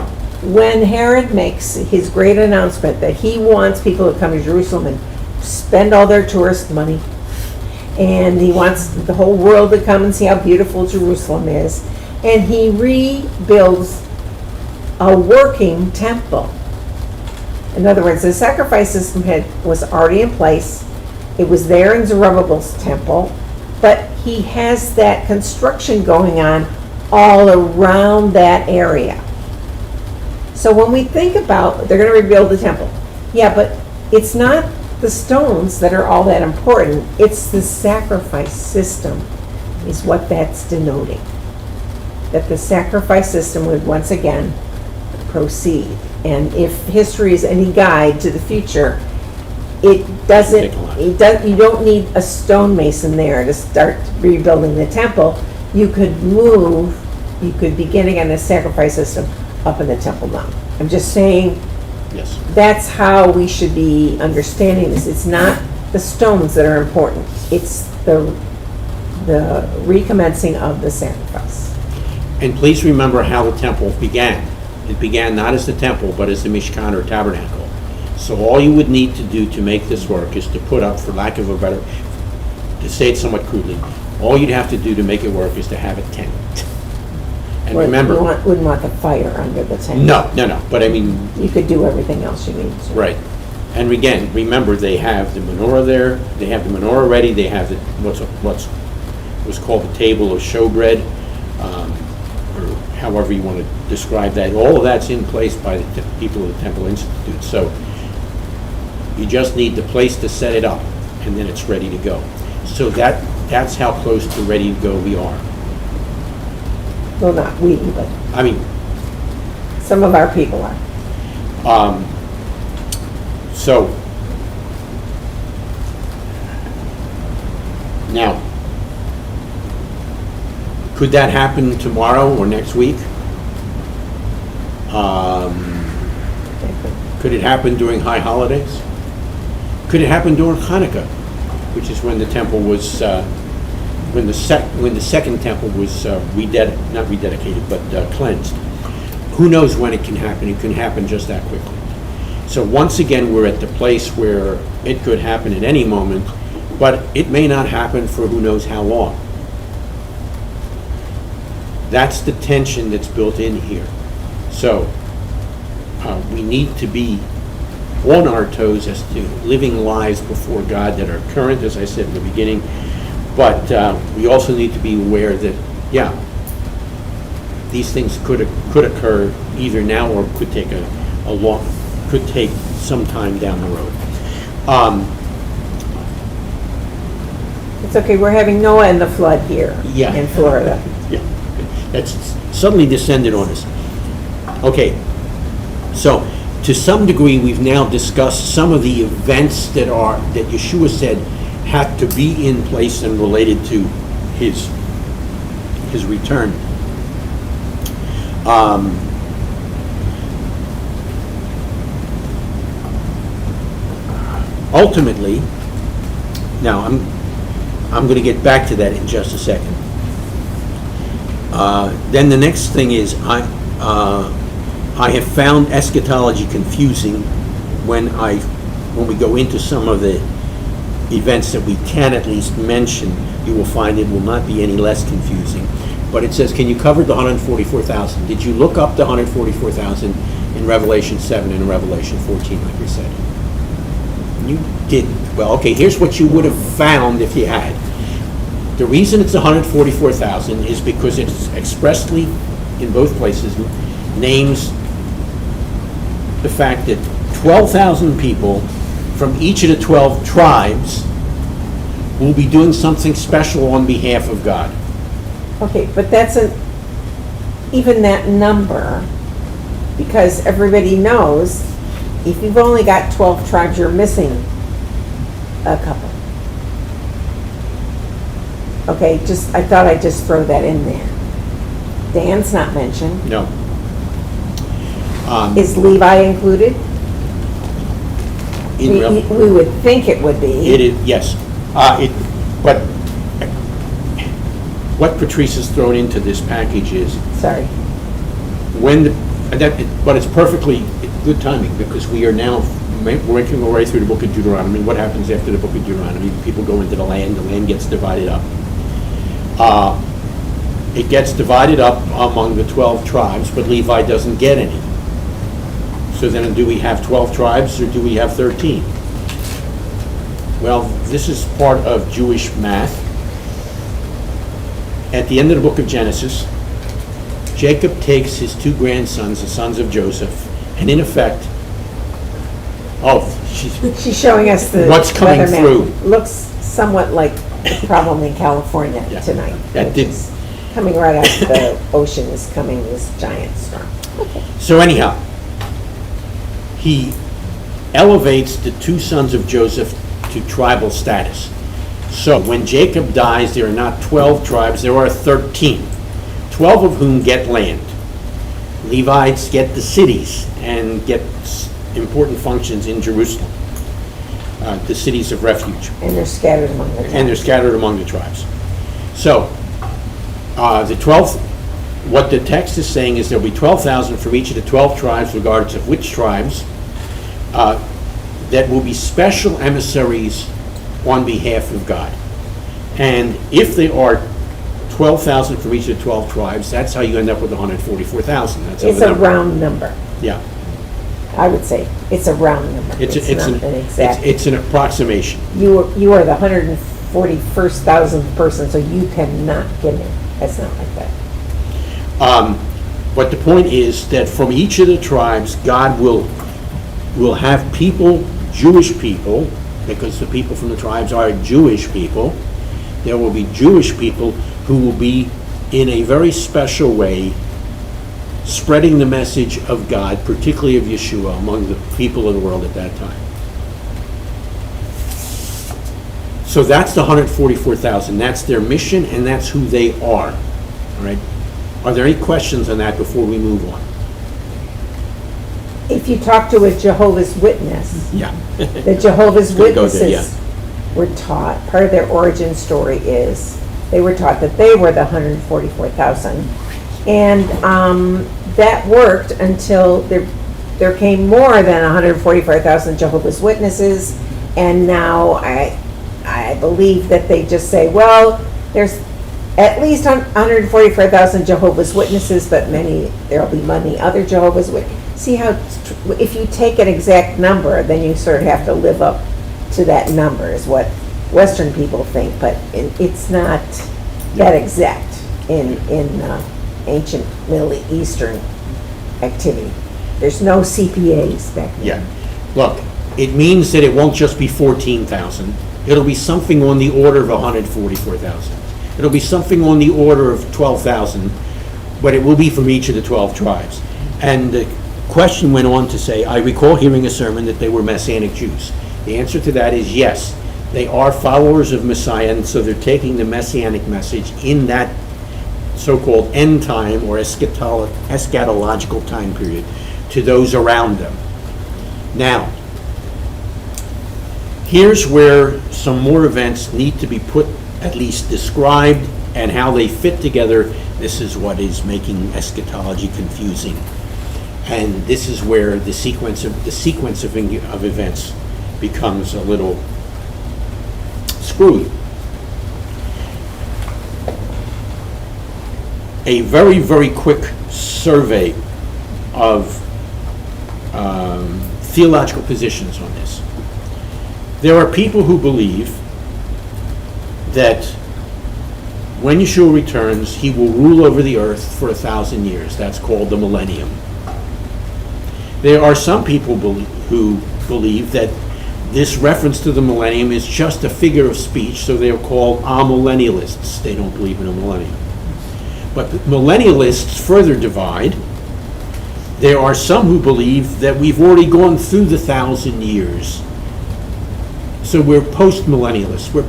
when Herod makes his great announcement that he wants people to come to Jerusalem and spend all their tourist money, and he wants the whole world to come and see how beautiful Jerusalem is, and he rebuilds a working temple. In other words, the sacrifice system was already in place. It was there in Zerubbabel's temple, but he has that construction going on all around that area. So when we think about, they're going to rebuild the temple. Yeah, but it's not the stones that are all that important. It's the sacrifice system is what that's denoting. That the sacrifice system would once again proceed. And if history is any guide to the future, you don't need a stonemason there to start rebuilding the temple. You could begin again the sacrifice system up in the Temple Mount. I'm just saying, Yes. that's how we should be understanding this. It's not the stones that are important. It's the recommencing of the sacrifice. And please remember how the temple began. It began not as the temple, but as the Mishkan or tabernacle. So all you would need to do to make this work is to put up, for lack of a better, to say it somewhat crudely, all you'd have to do to make it work is to have a tent. And remember, You wouldn't want the fire under the tent. no, but I mean, You could do everything else you need to. right. And again, remember, they have the menorah there, they have the menorah ready, they have what's called the table of showbread, or however you want to describe that. All of that's in place by the people of the Temple Institute. So you just need the place to set it up, and then it's ready to go. So that's how close to ready to go we are. Well, not we, but I mean, some of our people are. So, now, could that happen tomorrow or next week? Could it happen during high holidays? Could it happen during Hanukkah, which is when the temple was, when the second temple was not rededicated, but cleansed? Who knows when it can happen? It can happen just that quickly. So once again, we're at the place where it could happen at any moment, but it may not happen for who knows how long. That's the tension that's built in here. So we need to be on our toes as to living lives before God that are current, as I said in the beginning, but we also need to be aware that, yeah, these things could occur either now or could take could take some time down the road. It's okay, we're having Noah and the flood here Yeah. in Florida. Yeah, that's suddenly descended on us. Okay, so to some degree, we've now discussed some of the events that Yeshua said had to be in place and related to his return. Ultimately, now I'm going to get back to that in just a second. Then the next thing is I have found eschatology confusing when we go into some of the events that we can at least mention. You will find it will not be any less confusing. But it says, can you cover the 144,000? Did you look up the 144,000 in Revelation 7 and in Revelation 14, like we said? You didn't. Well, okay, here's what you would have found if you had. The reason it's 144,000 is because it's expressly, in both places, names the fact that 12,000 people from each of the 12 tribes will be doing something special on behalf of God. Okay, but that's even that number, because everybody knows if you've only got 12 tribes, you're missing a couple. Okay, I thought I'd just throw that in there. Dan's not mentioned. No. Is Levi included? In real- We would think it would be. It is, yes. But what Patrice has thrown into this package is Sorry. but it's perfectly good timing, because we are now working our way through the book of Deuteronomy. What happens after the book of Deuteronomy? People go into the land gets divided up. It gets divided up among the 12 tribes, but Levi doesn't get any. So then do we have 12 tribes or do we have 13? Well, this is part of Jewish math. At the end of the book of Genesis, Jacob takes his 2 grandsons, the sons of Joseph, and in effect, She's showing us the What's coming weather map. through. Looks somewhat like the problem in California Yeah. tonight. That which did- is coming right out of the ocean is coming this giant storm. So anyhow, he elevates the 2 sons of Joseph to tribal status. So when Jacob dies, there are not 12 tribes, there are 13, 12 of whom get land. Levites get the cities and get important functions in Jerusalem, the cities of refuge. And they're scattered among the And they're scattered among the tribes. So, the 12th, what the text is saying is there'll be 12,000 from each of the 12 tribes, regardless of which tribes, that will be special emissaries on behalf of God. And if they are 12,000 from each of the 12 tribes, that's how you end up with 144,000. That's how It's the a number- round number. Yeah. I would say it's a round number. It's not an exact. It's an approximation. You are the 141,000th person, so you cannot get in. That's not like that. But the point is that from each of the tribes, God will have people, Jewish people, because the people from the tribes are Jewish people. There will be Jewish people who will be, in a very special way, spreading the message of God, particularly of Yeshua, among the people of the world at that time. So that's the 144,000. That's their mission, and that's who they are. All right? Are there any questions on that before we move on? If you talk to a Jehovah's Witness, Yeah. the Jehovah's Gonna go there, Witnesses were taught, part of their origin story is, they were taught that they were the 144,000. And that worked until there came more than 144,000 Jehovah's Witnesses, and now I believe that they just say, well, there's at least 144,000 Jehovah's Witnesses, but there'll be many other Jehovah's Witnesses. See how, if you take an exact number, then you sort of have to live up to that number, is what Western people think, but it's not that exact in ancient Middle Eastern activity. There's no CPAs back then. Yeah. Look, it means that it won't just be 14,000. It'll be something on the order of 144,000. It'll be something on the order of 12,000, but it will be from each of the 12 tribes. And the question went on to say, I recall hearing a sermon that they were Messianic Jews. The answer to that is yes. They are followers of Messiah, and so they're taking the Messianic message in that so-called end time or eschatological time period to those around them. Now, here's where some more events need to be put, at least described, and how they fit together. This is what is making eschatology confusing. And this is where the sequence of events becomes a little screwy. A very, very quick survey of theological positions on this. There are people who believe that when Yeshua returns, he will rule over the earth for 1,000 years. That's called the millennium. There are some people who believe that this reference to the millennium is just a figure of speech, so they are called amillennialists. They don't believe in a millennium. But millennialists further divide. There are some who believe that we've already gone through the 1,000 years. So we're post-millennialists. We're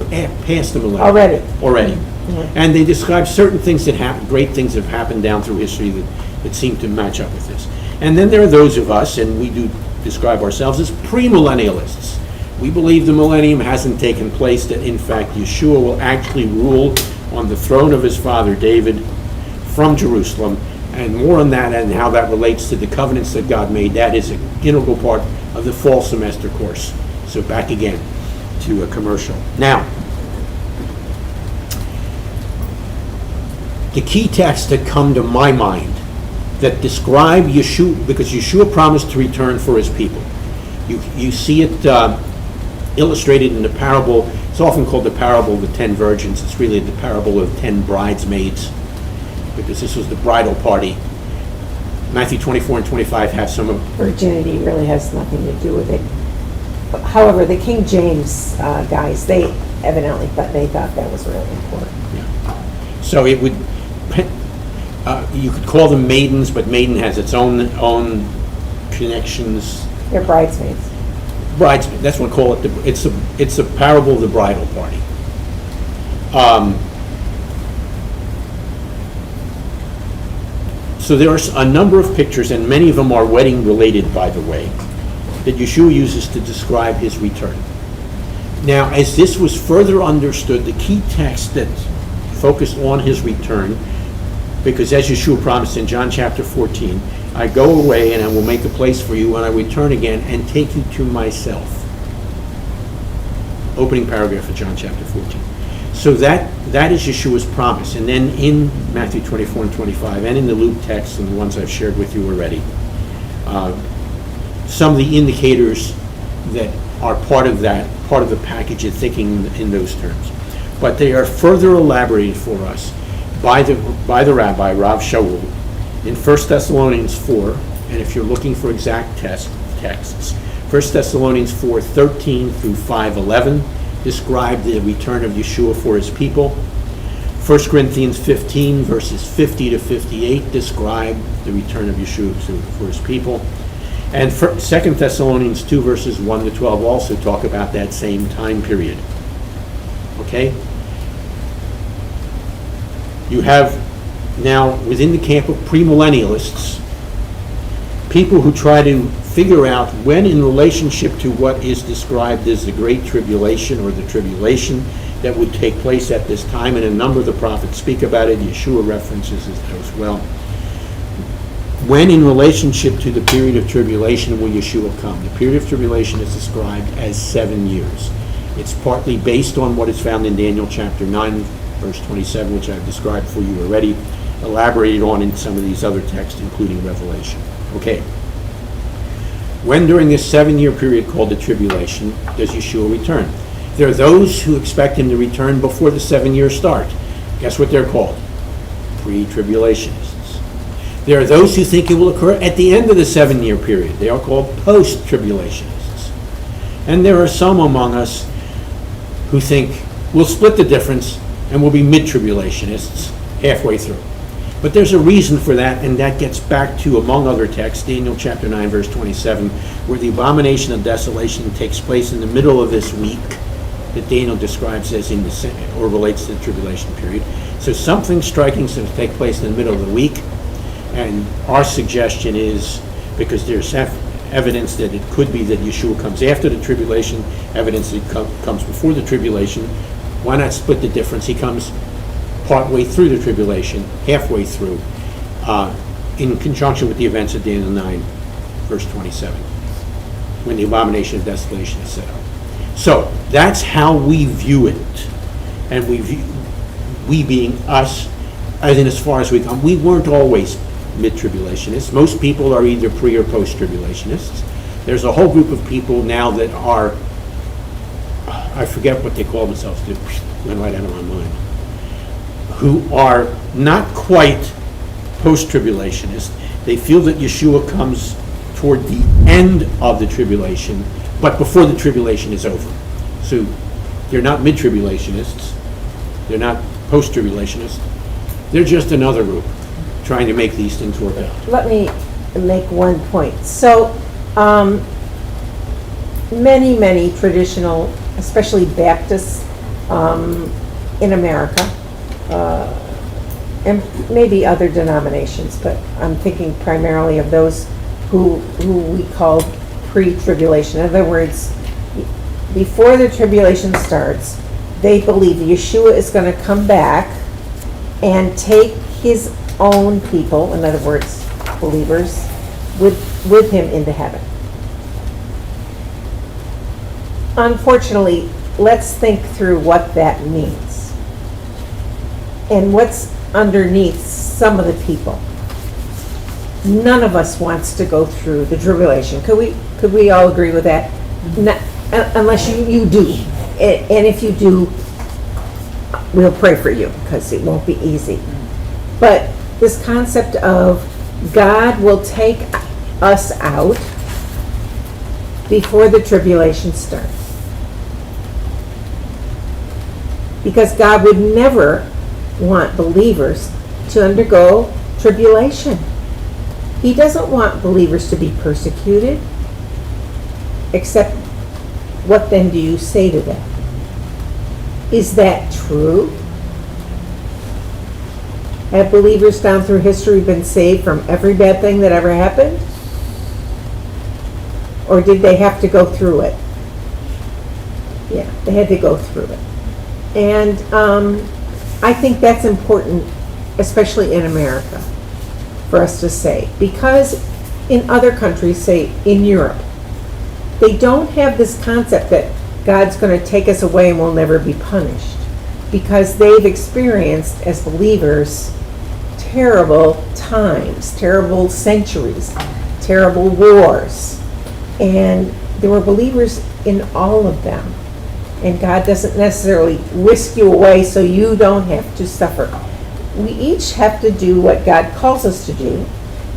past the millennium. Already. And they describe certain things that happen, great things that have happened down through history that seem to match up with this. And then there are those of us, and we do describe ourselves as premillennialists. We believe the millennium hasn't taken place, that in fact Yeshua will actually rule on the throne of his father David from Jerusalem, and more on that and how that relates to the covenants that God made. That is an integral part of the fall semester course. So back again to a commercial. Now, the key texts that come to my mind that describe Yeshua, because Yeshua promised to return for his people. You see it illustrated in the parable. It's often called the parable of the 10 virgins. It's really the parable of 10 bridesmaids, because this was the bridal party. Matthew 24 and 25 have some of... Virginity really has nothing to do with it. However, the King James guys, they evidently thought that was really important. Yeah. So it would... you could call them maidens, but maiden has its own connections. They're bridesmaids. Bridesmaids, that's what we call it. It's a parable of the bridal party. So there are a number of pictures, and many of them are wedding related, by the way, that Yeshua uses to describe his return. Now, as this was further understood, the key text that focused on his return, because as Yeshua promised in John chapter 14, I go away and I will make a place for you when I return again and take you to myself. Opening paragraph of John chapter 14. So that is Yeshua's promise. And then in Matthew 24 and 25, and in the Luke text and the ones I've shared with you already, some of the indicators that are part of the package of thinking in those terms. But they are further elaborated for us by the rabbi, Rav Shaul, in 1 Thessalonians 4, and if you're looking for exact texts, 1 Thessalonians 4:13 through 5:11 describe the return of Yeshua for his people. 1 Corinthians 15, verses 50 to 58 describe the return of Yeshua for his people. And 2 Thessalonians 2, verses 1 to 12 also talk about that same time period. Okay? You have now, within the camp of premillennialists, people who try to figure out when, in relationship to what is described as the Great Tribulation or the tribulation that would take place at this time, and a number of the prophets speak about it, Yeshua references it as well. When, in relationship to the period of tribulation, will Yeshua come? The period of tribulation is described as 7 years. It's partly based on what is found in Daniel chapter 9, verse 27, which I've described for you already, elaborated on in some of these other texts, including Revelation. Okay. When during this 7-year period called the tribulation does Yeshua return? There are those who expect him to return before the 7 years start. Guess what they're called? Pre-tribulationists. There are those who think it will occur at the end of the 7-year period. They are called post-tribulationists. And there are some among us who think we'll split the difference and we'll be mid-tribulationists halfway through. But there's a reason for that, and that gets back to, among other texts, Daniel chapter 9, verse 27, where the abomination of desolation takes place in the middle of this week that Daniel describes as or relates to the tribulation period. So something striking is going to take place in the middle of the week, and our suggestion is, because there's evidence that it could be that Yeshua comes after the tribulation, evidence that he comes before the tribulation, why not split the difference? He comes partway through the tribulation, halfway through, in conjunction with the events of Daniel 9, verse 27, when the abomination of desolation is set up. So that's how we view it, and we being us, as far as we come. We weren't always mid-tribulationists. Most people are either pre or post-tribulationists. There's a whole group of people now that are, I forget what they call themselves, it went right out of my mind, who are not quite post-tribulationists. They feel that Yeshua comes toward the end of the tribulation, but before the tribulation is over. So they're not mid-tribulationists. They're not post-tribulationists. They're just another group trying to make these things work out. Let me make one point. So many traditional, especially Baptists in America, and maybe other denominations, but I'm thinking primarily of those who we call pre-tribulation. In other words, before the tribulation starts, they believe Yeshua is going to come back and take his own people, in other words, believers, with him into heaven. Unfortunately, let's think through what that means and what's underneath some of the people. None of us wants to go through the tribulation. Could we all agree with that? Unless you do. And if you do, we'll pray for you, because it won't be easy. But this concept of God will take us out before the tribulation starts. Because God would never want believers to undergo tribulation. He doesn't want believers to be persecuted. Except, what then do you say to that? Is that true? Have believers down through history been saved from every bad thing that ever happened? Or did they have to go through it? Yeah, they had to go through it. And I think that's important, especially in America, for us to say. Because in other countries, say in Europe, they don't have this concept that God's going to take us away and we'll never be punished. Because they've experienced, as believers, terrible times, terrible centuries, terrible wars. And there were believers in all of them. And God doesn't necessarily whisk you away so you don't have to suffer. We each have to do what God calls us to do.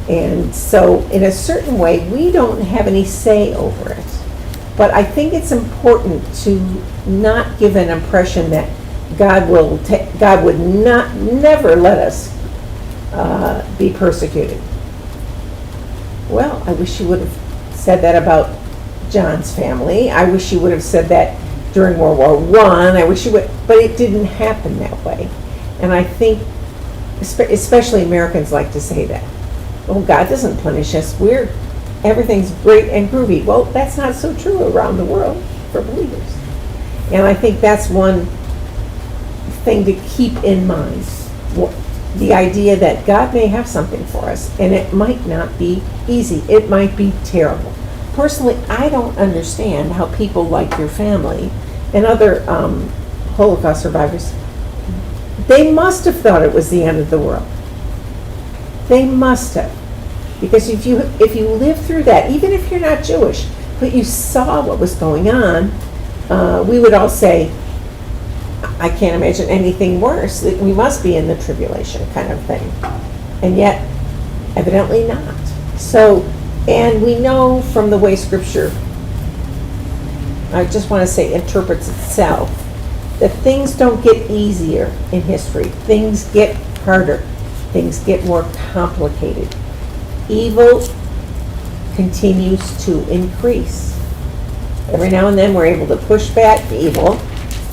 And so, in a certain way, we don't have any say over it. But I think it's important to not give an impression that God would never let us be persecuted. Well, I wish you would have said that about John's family. I wish you would have said that during World War I. I wish you would, but it didn't happen that way. And I think, especially Americans like to say that. Oh, God doesn't punish us. Everything's great and groovy. Well, that's not so true around the world for believers. And I think that's one thing to keep in mind. The idea that God may have something for us, and it might not be easy. It might be terrible. Personally, I don't understand how people like your family and other Holocaust survivors, they must have thought it was the end of the world. They must have. Because if you live through that, even if you're not Jewish, but you saw what was going on, we would all say, I can't imagine anything worse. That we must be in the tribulation kind of thing. And yet, evidently not. So, and we know from the way Scripture, I just want to say, interprets itself, that things don't get easier in history. Things get harder. Things get more complicated. Evil continues to increase. Every now and then we're able to push back evil,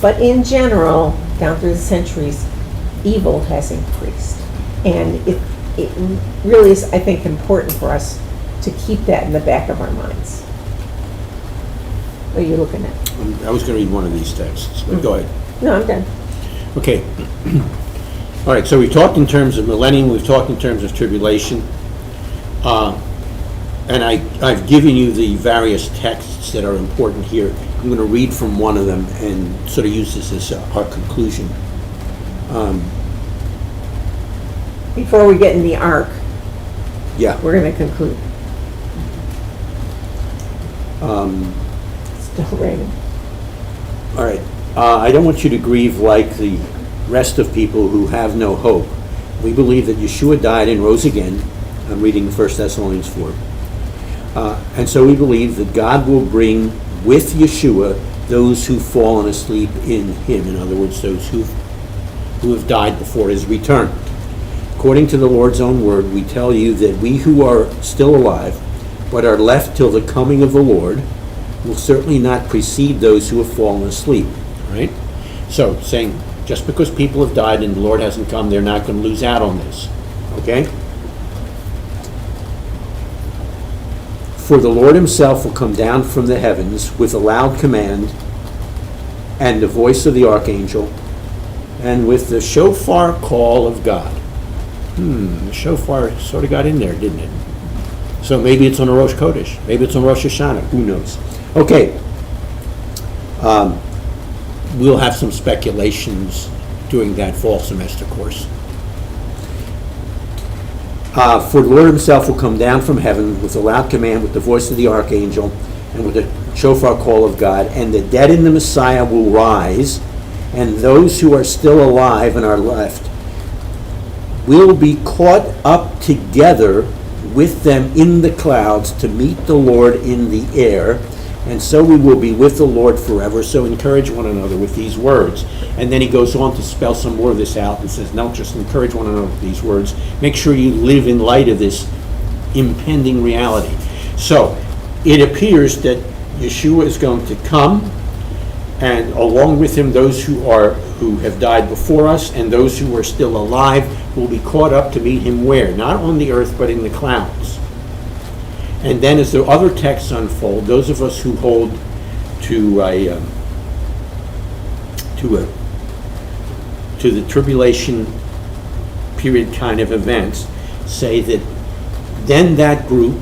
but in general, down through the centuries, evil has increased. And it really is, I think, important for us to keep that in the back of our minds. What are you looking at? I was going to read one of these texts, but go ahead. No, I'm done. Okay. All right, so we talked in terms of millennium, we've talked in terms of tribulation. And I've given you the various texts that are important here. I'm going to read from one of them and sort of use this as our conclusion. Before we get in the ark, Yeah. we're going to conclude. Still raining. All right. I don't want you to grieve like the rest of people who have no hope. We believe that Yeshua died and rose again. I'm reading 1 Thessalonians 4. And so we believe that God will bring with Yeshua those who've fallen asleep in him. In other words, those who have died before his return. According to the Lord's own word, we tell you that we who are still alive, but are left till the coming of the Lord, will certainly not precede those who have fallen asleep. Right? So, saying Just because people have died and the Lord hasn't come, they're not going to lose out on this. Okay? For the Lord himself will come down from the heavens with a loud command and the voice of the archangel and with the shofar call of God. The shofar sort of got in there, didn't it? So maybe it's on a Rosh Chodesh. Maybe it's on Rosh Hashanah. Who knows? Okay. We'll have some speculations during that fall semester course. For the Lord himself will come down from heaven with a loud command, with the voice of the archangel, and with the shofar call of God, and the dead in the Messiah will rise, and those who are still alive and are left will be caught up together with them in the clouds to meet the Lord in the air, and so we will be with the Lord forever. So encourage one another with these words. And then he goes on to spell some more of this out and says, don't just encourage one another with these words. Make sure you live in light of this impending reality. So it appears that Yeshua is going to come, and along with him those who have died before us and those who are still alive will be caught up to meet him where? Not on the earth, but in the clouds. And then as the other texts unfold, those of us who hold to the tribulation period kind of events say that then that group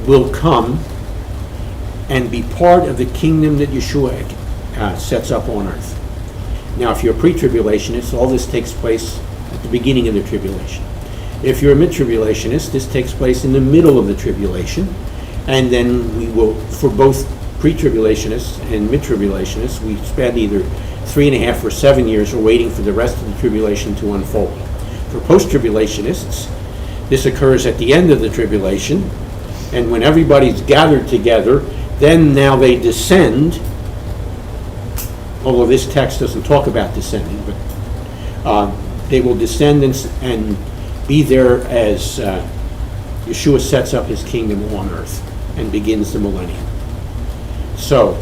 will come and be part of the kingdom that Yeshua sets up on earth. Now, if you're a pre-tribulationist, all this takes place at the beginning of the tribulation. If you're a mid-tribulationist, this takes place in the middle of the tribulation, and then we will, for both pre-tribulationists and mid-tribulationists, we spend either 3.5 or 7 years waiting for the rest of the tribulation to unfold. For post-tribulationists, this occurs at the end of the tribulation, and when everybody's gathered together, then now they descend, although this text doesn't talk about descending, but they will descend and be there as Yeshua sets up his kingdom on earth and begins the millennium. So,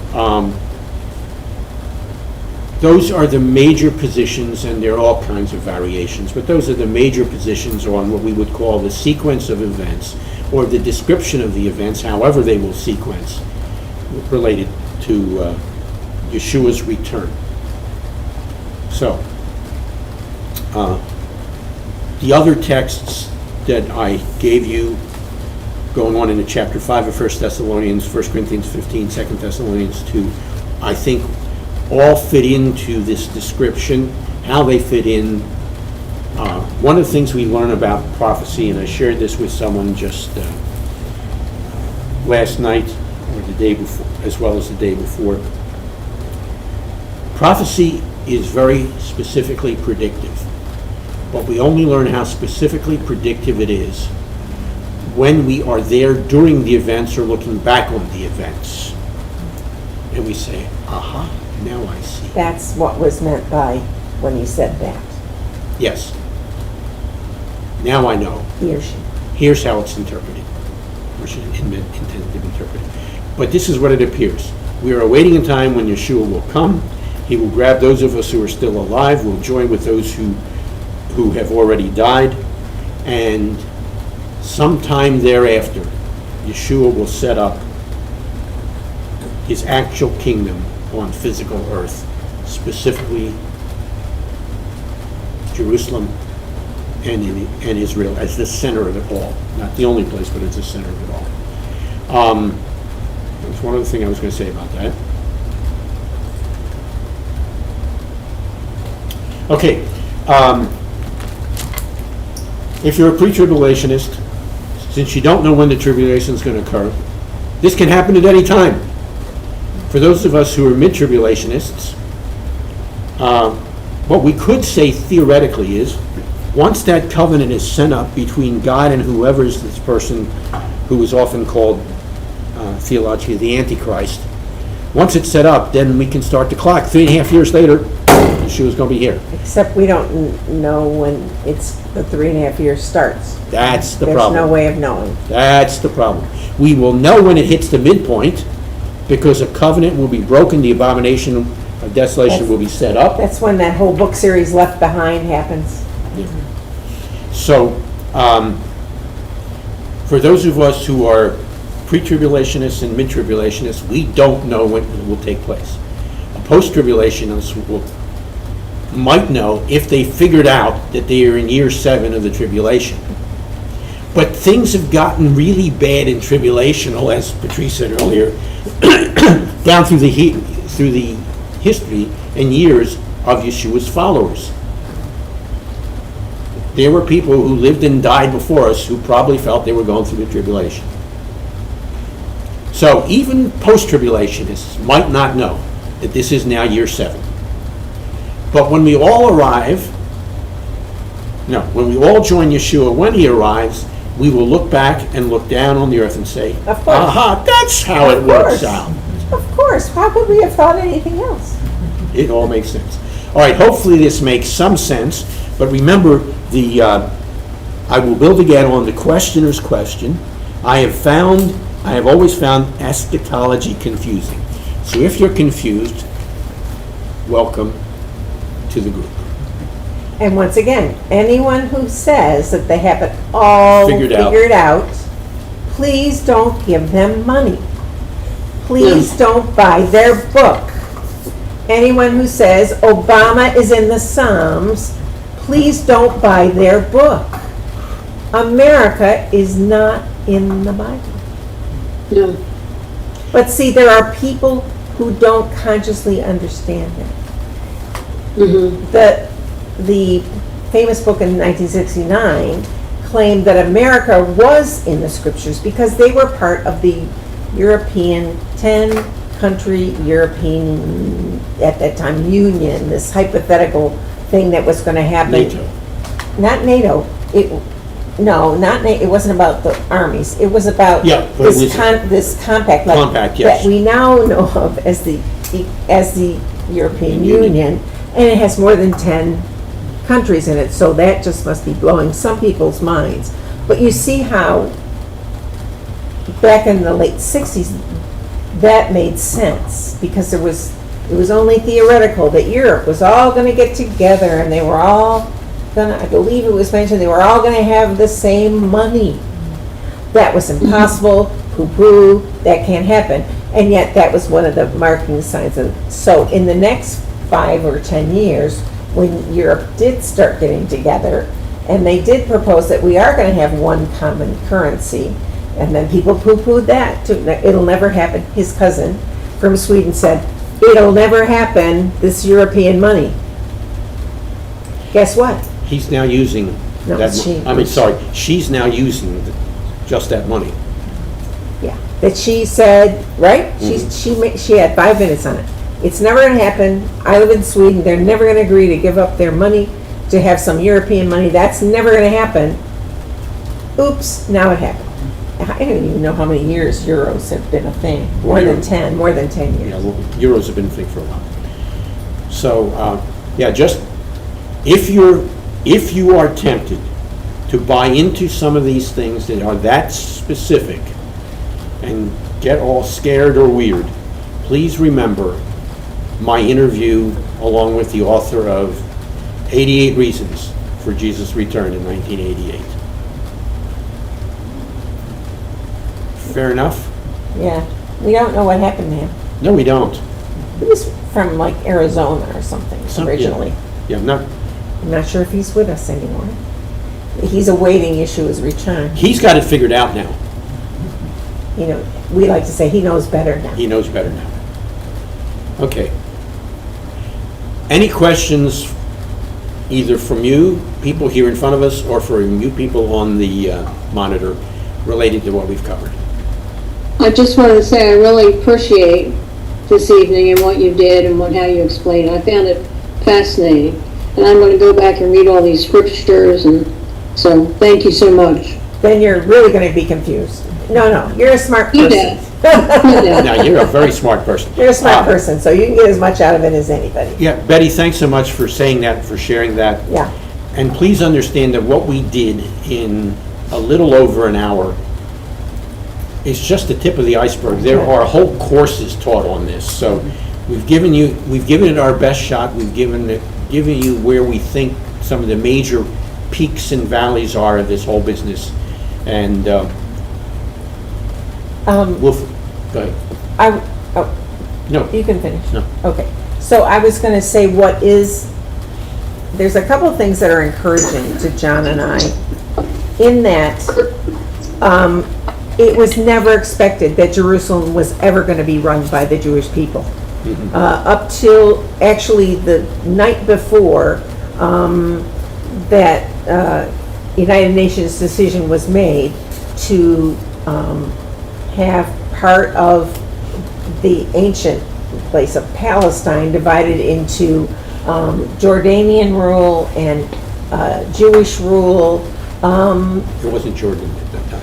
those are the major positions, and there are all kinds of variations, but those are the major positions on what we would call the sequence of events, or the description of the events, however they will sequence, related to Yeshua's return. So, the other texts that I gave you, going on into chapter 5 of 1 Thessalonians, 1 Corinthians 15, 2 Thessalonians 2, I think all fit into this description. How they fit in. One of the things we learn about prophecy, and I shared this with someone just last night, or the day before, as well as the day before. Prophecy is very specifically predictive. But we only learn how specifically predictive it is when we are there during the events or looking back on the events. And we say, aha, now I see. That's what was meant by when you said that. Yes. Now I know. He or she. Here's how it's interpreted, or should intended to be interpreted. But this is what it appears. We are awaiting a time when Yeshua will come. He will grab those of us who are still alive. We'll join with those who have already died, and sometime thereafter, Yeshua will set up his actual kingdom on physical earth, specifically Jerusalem and Israel as the center of it all. Not the only place, but it's the center of it all. There's one other thing I was going to say about that. Okay. If you're a pre-tribulationist, since you don't know when the tribulation is going to occur, this can happen at any time. For those of us who are mid-tribulationists, what we could say theoretically is, once that covenant is sent up between God and whoever is this person who is often called theologically the Antichrist, once it's set up, then we can start the clock. 3.5 years later, Yeshua's going to be here. Except we don't know when it's the 3.5 years starts. That's the problem. There's no way of knowing. That's the problem. We will know when it hits the midpoint, because a covenant will be broken, the abomination of desolation will be set up. That's when that whole book series Left Behind happens. So, for those of us who are pre-tribulationists and mid-tribulationists, we don't know when it will take place. A post-tribulationist might know if they figured out that they are in year 7 of the tribulation. But things have gotten really bad in tribulational, as Patrice said earlier, down through the history and years of Yeshua's followers. There were people who lived and died before us who probably felt they were going through the tribulation. So even post-tribulationists might not know that this is now year 7. But when we all join Yeshua when he arrives, we will look back and look down on the earth and say, Of course. aha, that's how it works out. Of course. How could we have thought anything else? It all makes sense. All right, hopefully this makes some sense, but remember, I will build again on the questioner's question. I have always found eschatology confusing. So if you're confused, welcome to the group. And once again, anyone who says that they have it all Figured figured out. out, please don't give them money. Please don't buy their book. Anyone who says Obama is in the Psalms, please don't buy their book. America is not in the Bible. No. But see, there are people who don't consciously understand that. The famous book in 1969 claimed that America was in the scriptures because they were part of the European 10-country European, at that time, Union, this hypothetical thing that was going to happen. NATO. Not NATO. It wasn't about the armies. It was about Yeah, but it was- this compact, Compact, yes. that we now know of as the European Union, and it has more than 10 countries in it, so that just must be blowing some people's minds. But you see how back in the late 60s, that made sense, because it was only theoretical that Europe was all going to get together, and they were all going to, I believe it was mentioned, they were all going to have the same money. That was impossible, poo-poo, that can't happen. And yet that was one of the marking signs. So in the next 5 or 10 years, when Europe did start getting together, and they did propose that we are going to have one common currency, and then people poo-pooed that too. It'll never happen. His cousin from Sweden said, it'll never happen, this European money. Guess what? He's now using No, that. she- She's now using just that money. Yeah, that she said, right? She had 5 minutes on it. It's never going to happen. I live in Sweden. They're never going to agree to give up their money to have some European money. That's never going to happen. Oops, now it happened. I don't even know how many years euros have been a thing. More than 10 years. Yeah, well, euros have been a thing for a while. So, just if you are tempted to buy into some of these things that are that specific and get all scared or weird, please remember my interview along with the author of 88 Reasons for Jesus' Return in 1988. Fair enough? Yeah, we don't know what happened to him. No, we don't. He was from like Arizona or something originally. Yeah, I'm not sure if he's with us anymore. He's awaiting Yeshua's return. he's got it figured out now. You know, we like to say he knows better now. He knows better now. Okay. Any questions, either from you, people here in front of us, or from you people on the monitor, related to what we've covered? I just wanted to say I really appreciate this evening and what you did and how you explained. I found it fascinating. And I'm going to go back and read all these scriptures, and so thank you so much. Then you're really going to be confused. No, you're a smart You person. did. Now, you're a very smart person. You're a smart person, so you can get as much out of it as anybody. Yeah, Betty, thanks so much for saying that, for sharing that. Yeah. And please understand that what we did in a little over an hour is just the tip of the iceberg. There are whole courses taught on this, so We've given it our best shot. We've given you where we think some of the major peaks and valleys are of this whole business. And we'll, go ahead. No. You can finish. No. Okay. So I was going to say there's a couple of things that are encouraging to John and I, in that it was never expected that Jerusalem was ever going to be run by the Jewish people. Mm-hmm. Up till actually the night before that United Nations decision was made to have part of the ancient place of Palestine divided into Jordanian rule and Jewish rule. It wasn't Jordan at that time.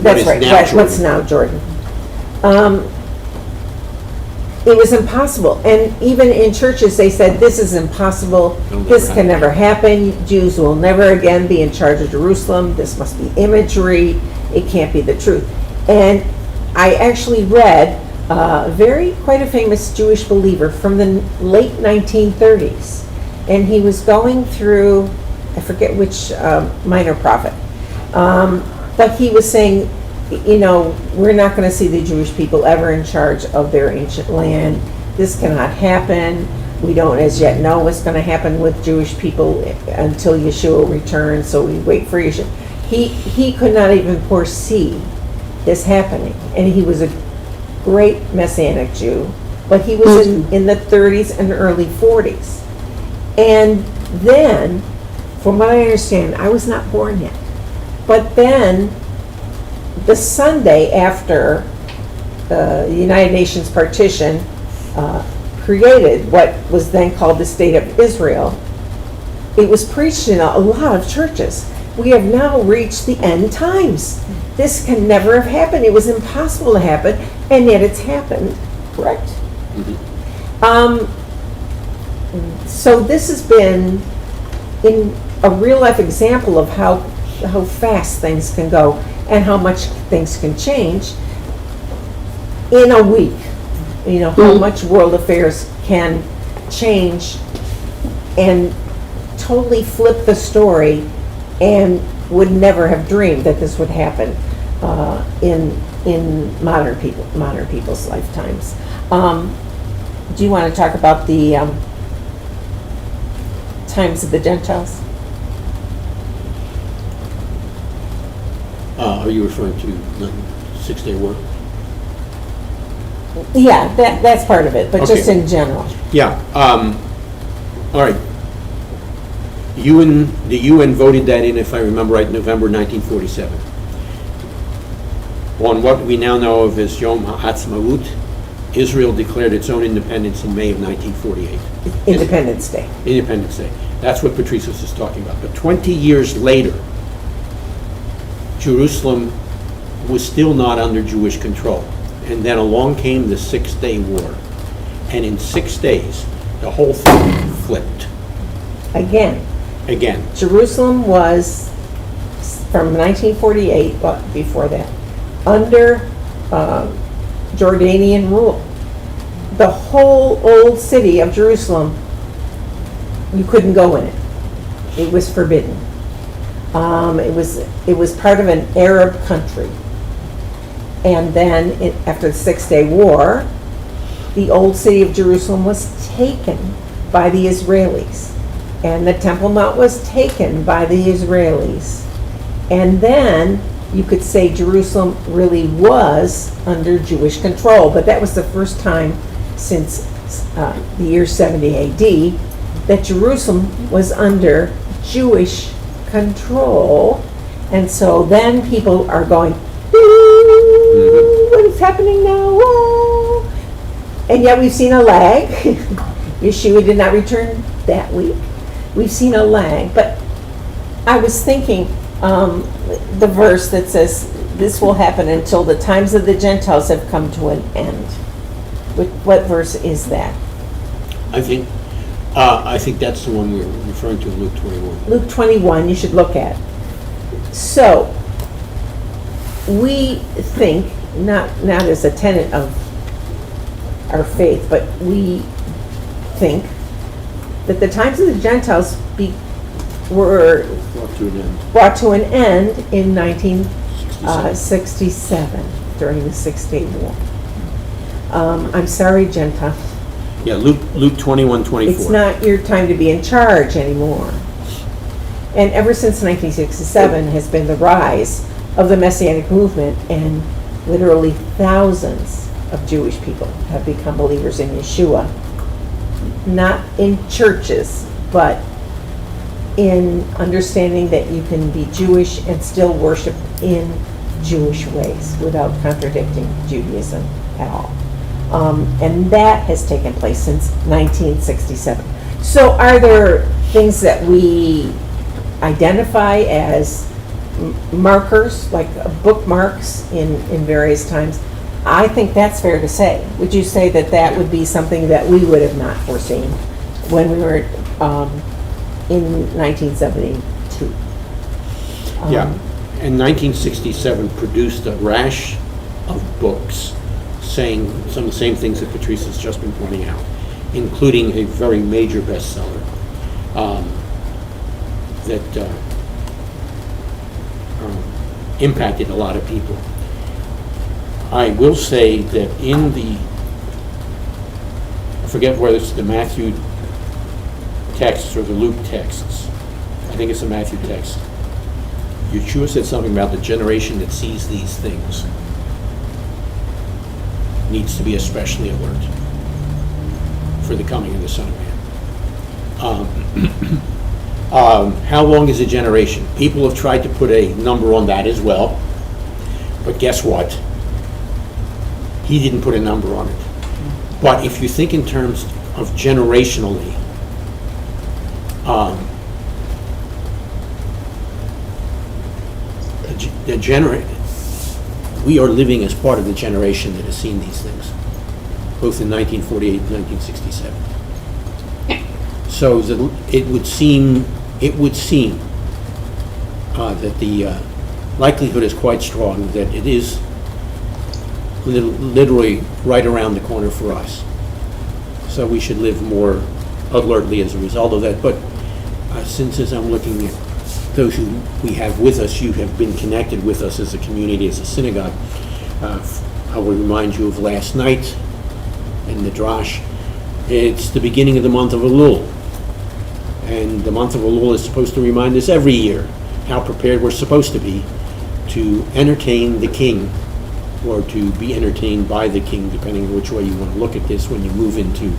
That's right. What's now Jordan? It was impossible, and even in churches they said this is impossible. This can never happen. Jews will never again be in charge of Jerusalem. This must be imagery. It can't be the truth. And I actually read quite a famous Jewish believer from the late 1930s, and he was going through, I forget which minor prophet, but he was saying, we're not going to see the Jewish people ever in charge of their ancient land. This cannot happen. We don't as yet know what's going to happen with Jewish people until Yeshua returns, so we wait for Yeshua. He could not even foresee this happening, and he was a great Messianic Jew, but he was in the 30s and early 40s. And then, from what I understand, I was not born yet, but then the Sunday after the United Nations partition created what was then called the State of Israel, it was preached in a lot of churches. We have now reached the end times. This can never have happened. It was impossible to happen, and yet it's happened, correct? Mm-hmm. So this has been in a real life example of how fast things can go and how much things can change in a week. How much world affairs can change and totally flip the story, and would never have dreamed that this would happen in modern people's lifetimes. Do you want to talk about the times of the Gentiles? Are you referring to the 6-day war? Yeah, that's part of it, but Okay. just in general. Yeah. All right. The UN voted that in, if I remember right, November 1947. On what we now know of as Yom HaAtzmaut, Israel declared its own independence in May of 1948. Independence Day. Independence Day. That's what Patricios is talking about. But 20 years later, Jerusalem was still not under Jewish control. And then along came the 6-day war. And in 6 days, the whole thing flipped. Again. Jerusalem was, from 1948, but before that, under Jordanian rule. The whole old city of Jerusalem, you couldn't go in it. It was forbidden. It was part of an Arab country. And then, after the 6-day war, the old city of Jerusalem was taken by the Israelis. And the Temple Mount was taken by the Israelis. And then you could say Jerusalem really was under Jewish control. But that was the first time since the year 70 AD that Jerusalem was under Jewish control. And so then people are going, what is happening now? Whoa. And yet we've seen a lag. Yeshua did not return that week. We've seen a lag. But I was thinking the verse that says this will happen until the times of the Gentiles have come to an end. What verse is that? I think that's the one we're referring to in Luke 21. Luke 21, you should look at. So, we think, not as a tenet of our faith, but we think that the times of the Gentiles were Brought to an end. brought to an end in 1967 during the Six-Day War. I'm sorry, Gentiles. Yeah, Luke 21:24. It's not your time to be in charge anymore. And ever since 1967 has been the rise of the Messianic movement, and literally thousands of Jewish people have become believers in Yeshua. Not in churches, but in understanding that you can be Jewish and still worship in Jewish ways without contradicting Judaism at all. And that has taken place since 1967. So are there things that we identify as markers, like bookmarks in various times? I think that's fair to say. Would you say that that would be something that we would have not foreseen when we were in 1972? Yeah, and 1967 produced a rash of books saying some of the same things that Patrice has just been pointing out, including a very major bestseller that impacted a lot of people. I will say that in the, I forget whether it's the Matthew texts or the Luke texts, I think it's the Matthew text, Yeshua said something about the generation that sees these things needs to be especially alert for the coming of the Son of Man. How long is a generation? People have tried to put a number on that as well, but guess what? He didn't put a number on it. But if you think in terms of generationally, we are living as part of the generation that has seen these things, both in 1948 and 1967. So it would seem that the likelihood is quite strong that it is literally right around the corner for us. So we should live more alertly as a result of that. But since as I'm looking at those who we have with us, you have been connected with us as a community, as a synagogue. I will remind you of last night in the Drash. It's the beginning of the month of Elul. And the month of Elul is supposed to remind us every year how prepared we're supposed to be to entertain the King, or to be entertained by the King, depending on which way you want to look at this when you move into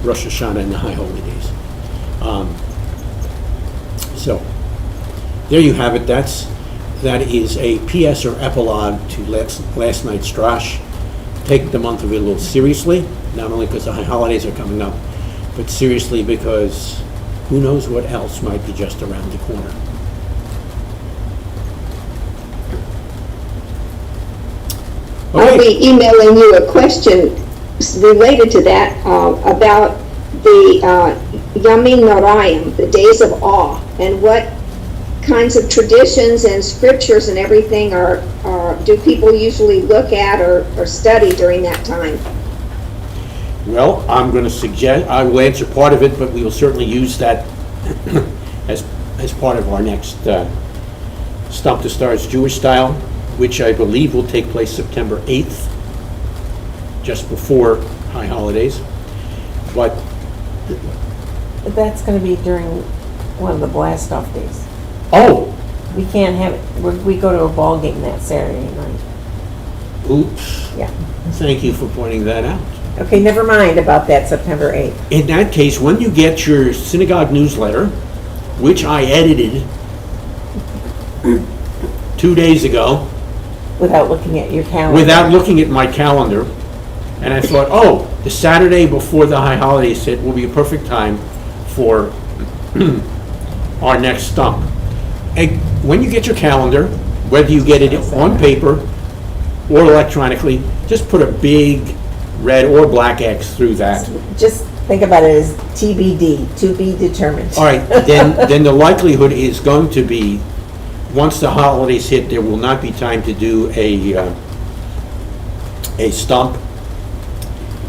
Rosh Hashanah and the High Holy Days. So, there you have it. That is a PS or epilogue to last night's Drash. Take the month of Elul seriously, not only because the high holidays are coming up, but seriously because who knows what else might be just around the corner. I'll be emailing you a question related to that about the Yamim Noraim, the days of awe, and what kinds of traditions and scriptures and everything do people usually look at or study during that time? Well, I'm going to suggest, I will answer part of it, but we will certainly use that as part of our next Stump the Stars Jewish Style, which I believe will take place September 8th, just before High Holidays. But That's going to be during one of the blast-off days. oh, We can't have it. We go to a ball game that Saturday night. oops! Yeah. Thank you for pointing that out. Okay, never mind about that September 8th. In that case, when you get your synagogue newsletter, which I edited 2 days ago, Without looking at your calendar. without looking at my calendar, and I thought, oh, the Saturday before the high holidays hit will be a perfect time for our next stump. And when you get your calendar, whether you get it on paper or electronically, just put a big red or black X through that. Just think about it as TBD, to be determined. All right, then the likelihood is going to be, once the holidays hit, there will not be time to do a stump.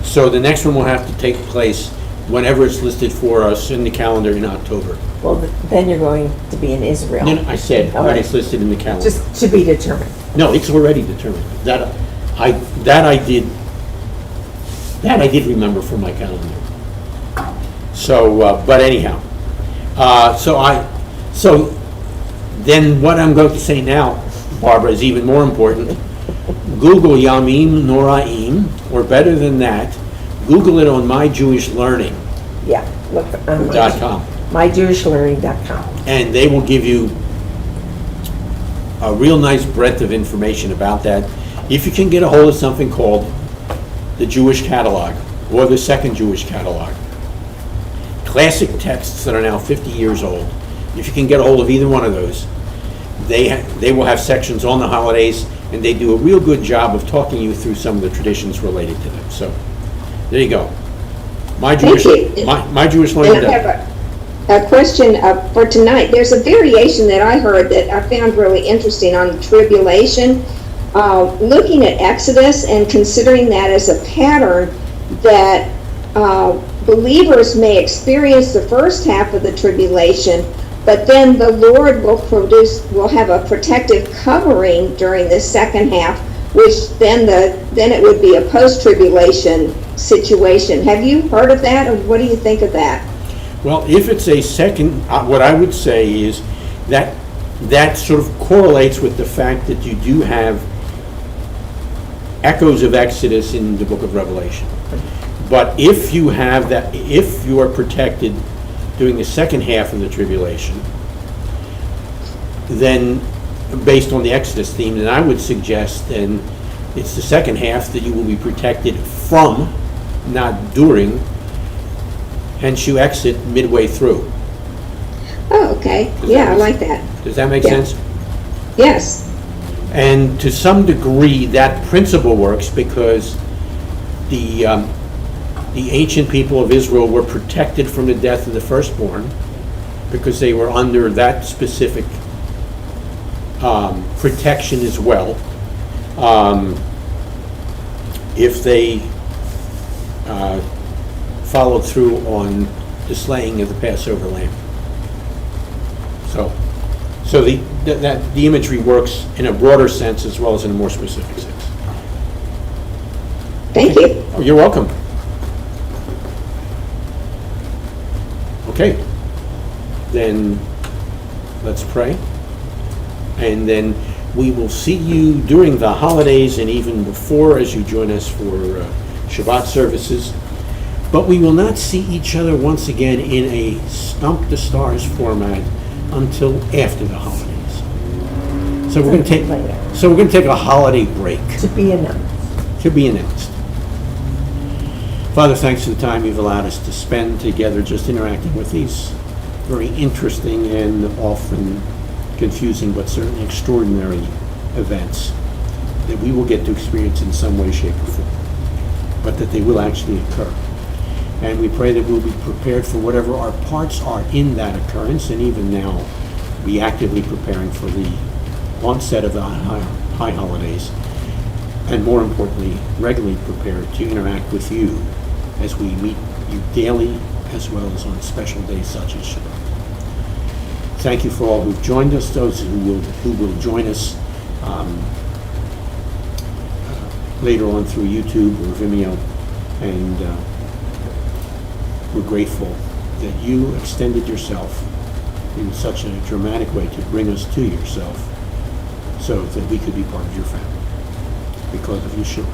So the next one will have to take place whenever it's listed for us in the calendar in October. Well, then you're going to be in Israel. No, no, I said All when right. it's listed in the calendar. Just to be determined. No, it's already determined. That I did remember from my calendar. So, but anyhow, so then what I'm going to say now, Barbara, is even more important. Google Yamim Noraim, or better than that, Google it on myjewishlearning.com, Yeah, look on myjewishlearning.com. and they will give you a real nice breadth of information about that. If you can get a hold of something called the Jewish Catalog or the Second Jewish Catalog, classic texts that are now 50 years old, if you can get a hold of either one of those, they will have sections on the holidays, and they do a real good job of talking you through some of the traditions related to them. So, there you go. My Jewish Learning. And I have a question for tonight. There's a variation that I heard that I found really interesting on the tribulation. Looking at Exodus and considering that as a pattern that believers may experience the first half of the tribulation, but then the Lord will have a protective covering during the second half, which then it would be a post-tribulation situation. Have you heard of that, or what do you think of that? Well, if it's a second, what I would say is that sort of correlates with the fact that you do have echoes of Exodus in the book of Revelation. But if you have that, if you are protected during the second half of the tribulation, then based on the Exodus theme, then I would suggest then it's the second half that you will be protected from, not during, hence you exit midway through. Oh, okay. Yeah, I like that. Does that make Yeah. sense? Yes. And to some degree, that principle works because the ancient people of Israel were protected from the death of the firstborn because they were under that specific protection as well. If they followed through on the slaying of the Passover lamb. So the imagery works in a broader sense as well as in a more specific sense. Thank you. Oh, you're welcome. Okay, then let's pray. And then we will see you during the holidays and even before as you join us for Shabbat services. But we will not see each other once again in a Stump the Stars format until after the holidays. So we're going to take Later. a holiday break. To be announced. To be announced. Father, thanks for the time you've allowed us to spend together just interacting with these very interesting and often confusing but certainly extraordinary events that we will get to experience in some way, shape, or form, but that they will actually occur. And we pray that we'll be prepared for whatever our parts are in that occurrence, and even now be actively preparing for the onset of the high holidays, and more importantly, regularly prepared to interact with you as we meet you daily as well as on special days such as Shabbat. Thank you for all who've joined us, those who will join us later on through YouTube or Vimeo, and we're grateful that you extended yourself in such a dramatic way to bring us to yourself so that we could be part of your family because of Yeshua.